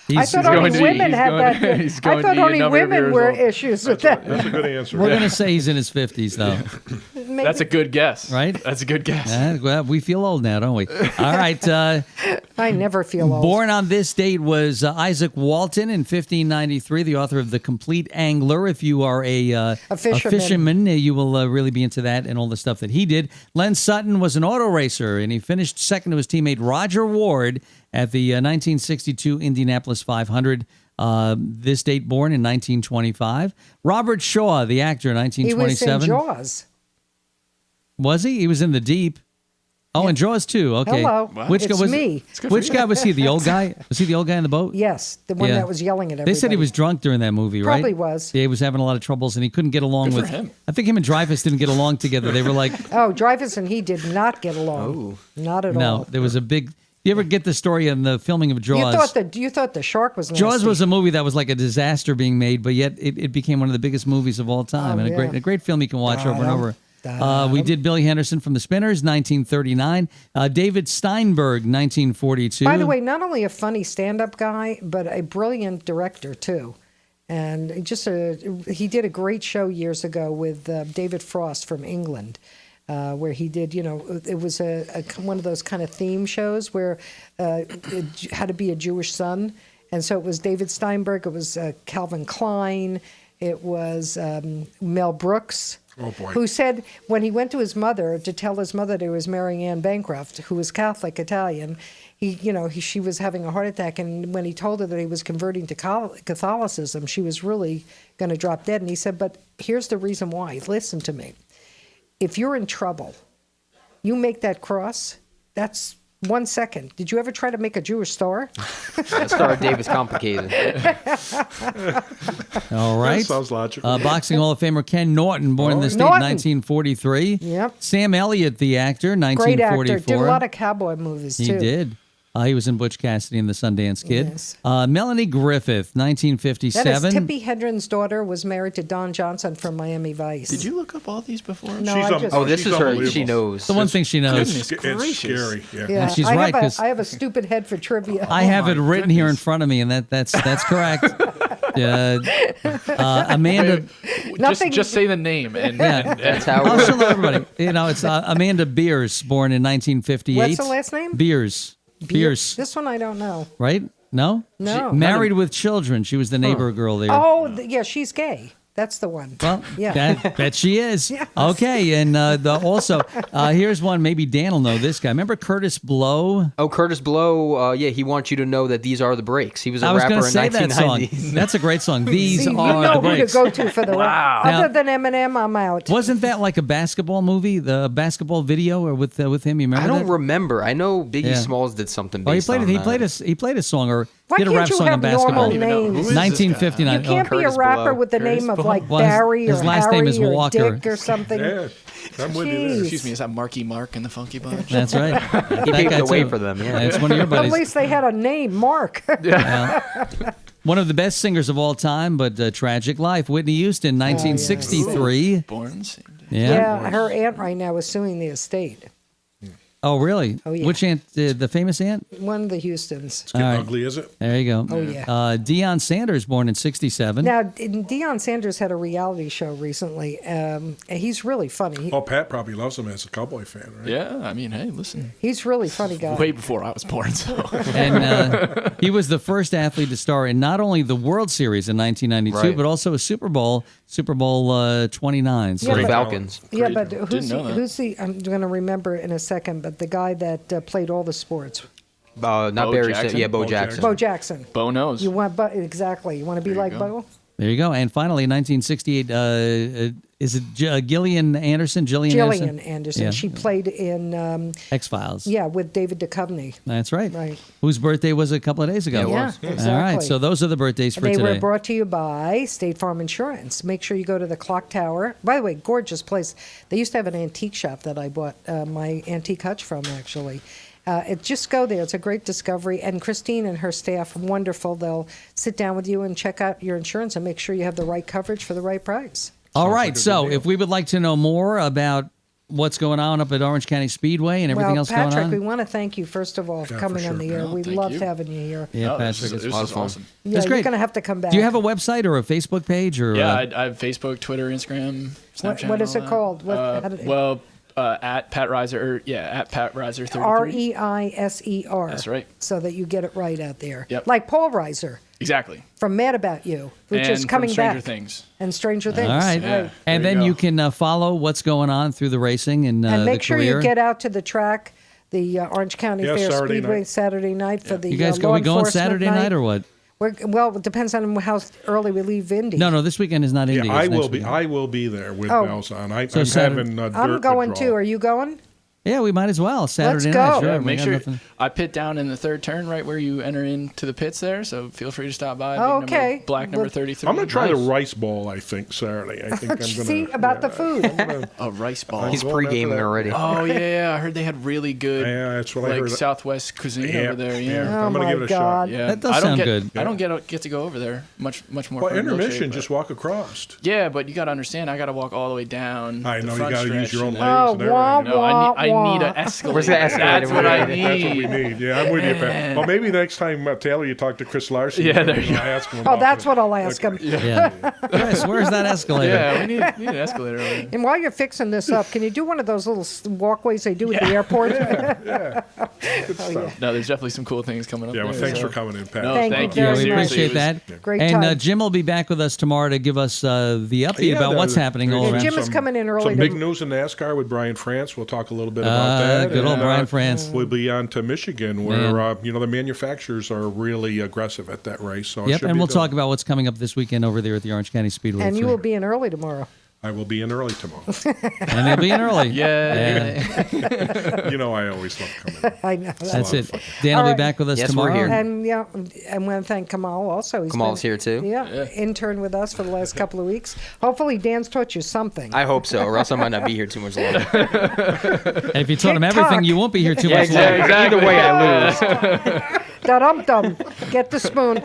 I thought only women had that. He's I going to thought be a only number of women years were old. issues with that. That's a good answer. We're going to say he's in his 50s, though. Maybe- That's a good guess. Right? That's a good guess. Well, we feel old now, don't we? All right. I never feel old. Born on this date was Isaac Walton in 1593, the author of The Complete Angler. If you are a fisherman, you will really be into that and all the stuff that he did. Len Sutton was an auto racer, and he finished second to his teammate Roger Ward at the 1962 Indianapolis 500. This date born in 1925. Robert Shaw, the actor, He was 1927. in Jaws. Was he? He was in The Deep. Oh, and Jaws too. Okay. Hello. Which It's guy was me. Which guy was he? The old guy? Was he the old guy in the boat? Yes, the one Yeah. that was yelling at everybody. They said he was drunk during that movie, right? Probably was. Yeah, he was having a lot of troubles and he couldn't get along Good for with him. I think him and Dreyfuss didn't get along together. They were like, Oh, Dreyfuss and he did not get along. Not at no, all. there was a big. You ever get the story on the filming of Jaws? You thought the shark was nasty. Jaws was a movie that was like a disaster being made, but yet it became one of the biggest movies of all time, Oh, and yeah. a great film you can watch over and over. Da-dum. We did Billy Henderson from the Spinners, 1939. David Steinberg, 1942. By the way, not only a funny stand-up guy, but a brilliant director too. And he did a great show years ago with David Frost from England. Where he did, it was one of those kind of theme shows where it had to be a Jewish son. And so it was David Steinberg, it was Calvin Klein, it was Mel Brooks. Oh, boy. who said when he went to his mother to tell his mother that he was marrying Anne Bancroft, who was Catholic Italian, she was having a heart attack, and when he told her that he was converting to Catholicism, she was really going to drop dead. And he said, but here's the reason why. Listen to me. If you're in trouble, you make that cross, that's 1 second. Did you ever try to make a Jewish star? That Star of David's complicated. All right. That sounds logical. Boxing Hall of Famer Ken Norton, born in the state in 1943. Yep. Sam Elliott, the actor, 1944. Great actor. Did a lot of cowboy movies, too. He did. He was in Butch Cassidy and the Sundance Kid. Yes. Melanie Griffith, 1957. That is Tippi Hedren's daughter, was married to Don Johnson from Miami Vice. Did you look up all these before? No, I just... Oh, this is her. She knows. The one thing she knows. It's scary. Yeah. Yeah, And she's right, 'cause I have a stupid head for trivia. I have it written here in front of me, and that's correct. Amanda. Just say the name, and That's how I'll show everybody. It's Amanda Beers, born in 1958. What's the last name? Beers. Beers. This one I don't know. Right? No? No. Married with Children. She was the neighbor girl there. Oh, yeah, she's gay. That's the one. Well, yeah. bet she is. Yes. Okay, and also, here's one. Maybe Dan will know this guy. Remember Curtis Blow? Oh, Curtis Blow. Yeah, he wants you to know that these are the breaks. He was a I was rapper going to in say that song. 1990s. That's a great song. These See, are you know the who breaks. to go to for the Wow. Other than Eminem, I'm out. Wasn't that like a basketball movie, the basketball video, or with him? You remember? I don't that? remember. I know Biggie Yeah. Smalls did something Oh, he based played on it. that. He played a song or Why did a can't rap you song have on basketball. normal names? 1959. You can't be a Curtis rapper Blow. with the name of like Well, Barry or his last Harry name is or Walker. Dick or something. Yeah, I'm with you there. Jeez. excuse me, is that Marky Mark and the Funky Bunch? That's right. He paved the way for them, yeah. It's one of your At buddies. least they had a name, Mark. One of the best singers of all time, but tragic life. Whitney Houston, 1963. Born. Yeah, her aunt right now is suing the estate. Oh, really? Oh, yeah. Which aunt? The famous aunt? One of the Houstons. It's getting All right. ugly, is it? There you go. Oh, yeah. Deion Sanders, born in 67. Now, Deion Sanders had a reality show recently. He's really funny. Oh, Pat probably loves him as a Cowboy fan, right? Yeah, I mean, hey, listen. He's really funny guy. Way before I was born, so. And he was the first athlete to star in not only the World Series in 1992, Right. but also a Super Bowl 29. So Yeah, For the but- Falcons. Yeah, but Didn't know that. who's the? I'm going to remember in a second. But the guy that played all the sports, Not Bo Barry. Jackson? Yeah, Bo Bo Jackson. Bo Jackson. Bo knows. You want exactly? You want to be like go. Bo? there you go. And finally, in 1968, is it Gillian Anderson? Gillian Anderson. Yeah. She played in X-Files. yeah with David Duchovny. That's right. Right. Whose birthday was it a couple of days ago? Yeah, exactly. All right, so those are the birthdays for They today. were brought to you by State Farm Insurance. Make sure you go to the Clock Tower. By the way, gorgeous place. They used to have an antique shop that I bought my antique hutch from, actually. Just go there. It's a great discovery. And Christine and her staff, wonderful. They'll sit down with you and check out your insurance and make sure you have the right coverage for the right price. All right, like a so good deal. if we would like to know more about what's going on up at Orange County Speedway and everything Well, else Patrick, going on. we want to thank you, first of all, for Yeah, coming for on the sure. air. No, We thank loved you. having you here. Yeah, No, Patrick. this a lot is of fun. awesome. Yeah, That's you're great. going to have to come back. Do you have a website or a Facebook page or? Yeah, I have Facebook, Twitter, Instagram, Snapchat. what is and it all called? that. What- how did it- At Pat Reiser, at Pat Reiser 33. Reiser. That's right. So that you get it right out there. Yep. Like Paul Reiser Exactly. from Mad About You, which and is coming from Stranger back. Things. And Stranger Things. All right, Yeah. and There then you you go. can follow what's going on through the racing and, And make the sure career. you get out to the track, the Orange County Yeah, Fair Saturday Speedway night. Saturday night for the You guys law we going enforcement Saturday night or what? Well, it depends on how early we leave Indy. No, this weekend is not Yeah, Indy. I it's will next be. weekend. I will be there with Oh. bells on. I'm So Saturday- having dirt I'm going withdrawal. too. Are you going? Yeah, we might as well Saturday go. night. Sure, Yeah, we make got sure nothing- I pit down in the third turn right where you enter into the pits there, so feel free to stop by. Oh, Big okay. Number, black number Well, 33. I'm going to try the Nice. rice ball. I think Saturday. I think I'm going to See about the food. A rice ball. He's going after pre-gaming that. already. Oh yeah, I heard they had really good, Yeah, that's what I like heard. Southwest cuisine Yeah, over there. Yeah, yeah. Oh I'm gonna my give it a shot. God. yeah. That does I don't sound get, good. I don't get to go over there much more. Well, for milkshake, intermission, but- just walk across. Yeah, but you got to understand, I got to walk all the way down. I the know you front got to use stretch your own and legs Oh, and everything. wah, No, wah, I need wah. an escalator. Where's the escalator? That's what I need. That's what we need. Yeah, I'm with you, Pat. Well, maybe next time, Taylor, you talk to Chris Larson. Yeah, there you go. Ask him Oh, about that's the- what I'll ask him. Yeah. Chris, where's that escalator? Yeah, we need an escalator over there. And while you're fixing this up, can you do one of those little walkways they do at the airport? No, there's definitely some cool things coming up. Yeah, well, there, thanks so. for coming in, Pat. No, Thank thank you you. very We much. appreciate Seriously, that. Great And time. Jim will be back with us tomorrow to give us the update Yeah, about what's happening all there's around. Jim is coming in early Some big to- news in NASCAR with Brian France. We'll talk a little bit about that. Good old And, Brian France. We'll be on to Michigan, where the manufacturers are really aggressive at that race. So it Yep, should and be we'll good. talk about what's coming up this weekend over there at the Orange County Speedway. And you too. will be in early tomorrow. I will be in early tomorrow. And he'll be in early. Yeah. I always love coming in. I know. That's it. fun. Dan All will be right. back with us Yes, we're tomorrow. here. And I want to thank Kamal also. He's Kamal's been- here too. Yeah, intern with us for the last couple of weeks. Hopefully, Dan's taught you something. I hope so, or else I might not be here too much longer. And if you taught him TikTok. everything, you won't be here too Yeah, much longer. exactly. Either way, I lose. Da-dum-dum. Get the spoon.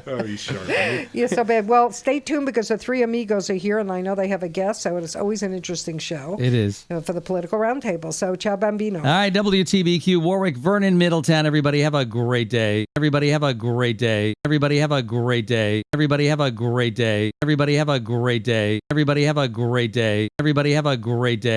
Oh, he's sharp. You're so bad. Well, stay tuned because the three amigos are here, and I know they have a guest, so it's always an interesting show. It is. For the political roundtable. So, ciao bambino. All right, WTBQ, Warwick, Vernon, Middletown. Everybody have a great day. Everybody have a great day. Everybody have a great day. Everybody have a great day. Everybody have a great day. Everybody have a great day. Everybody have a great day.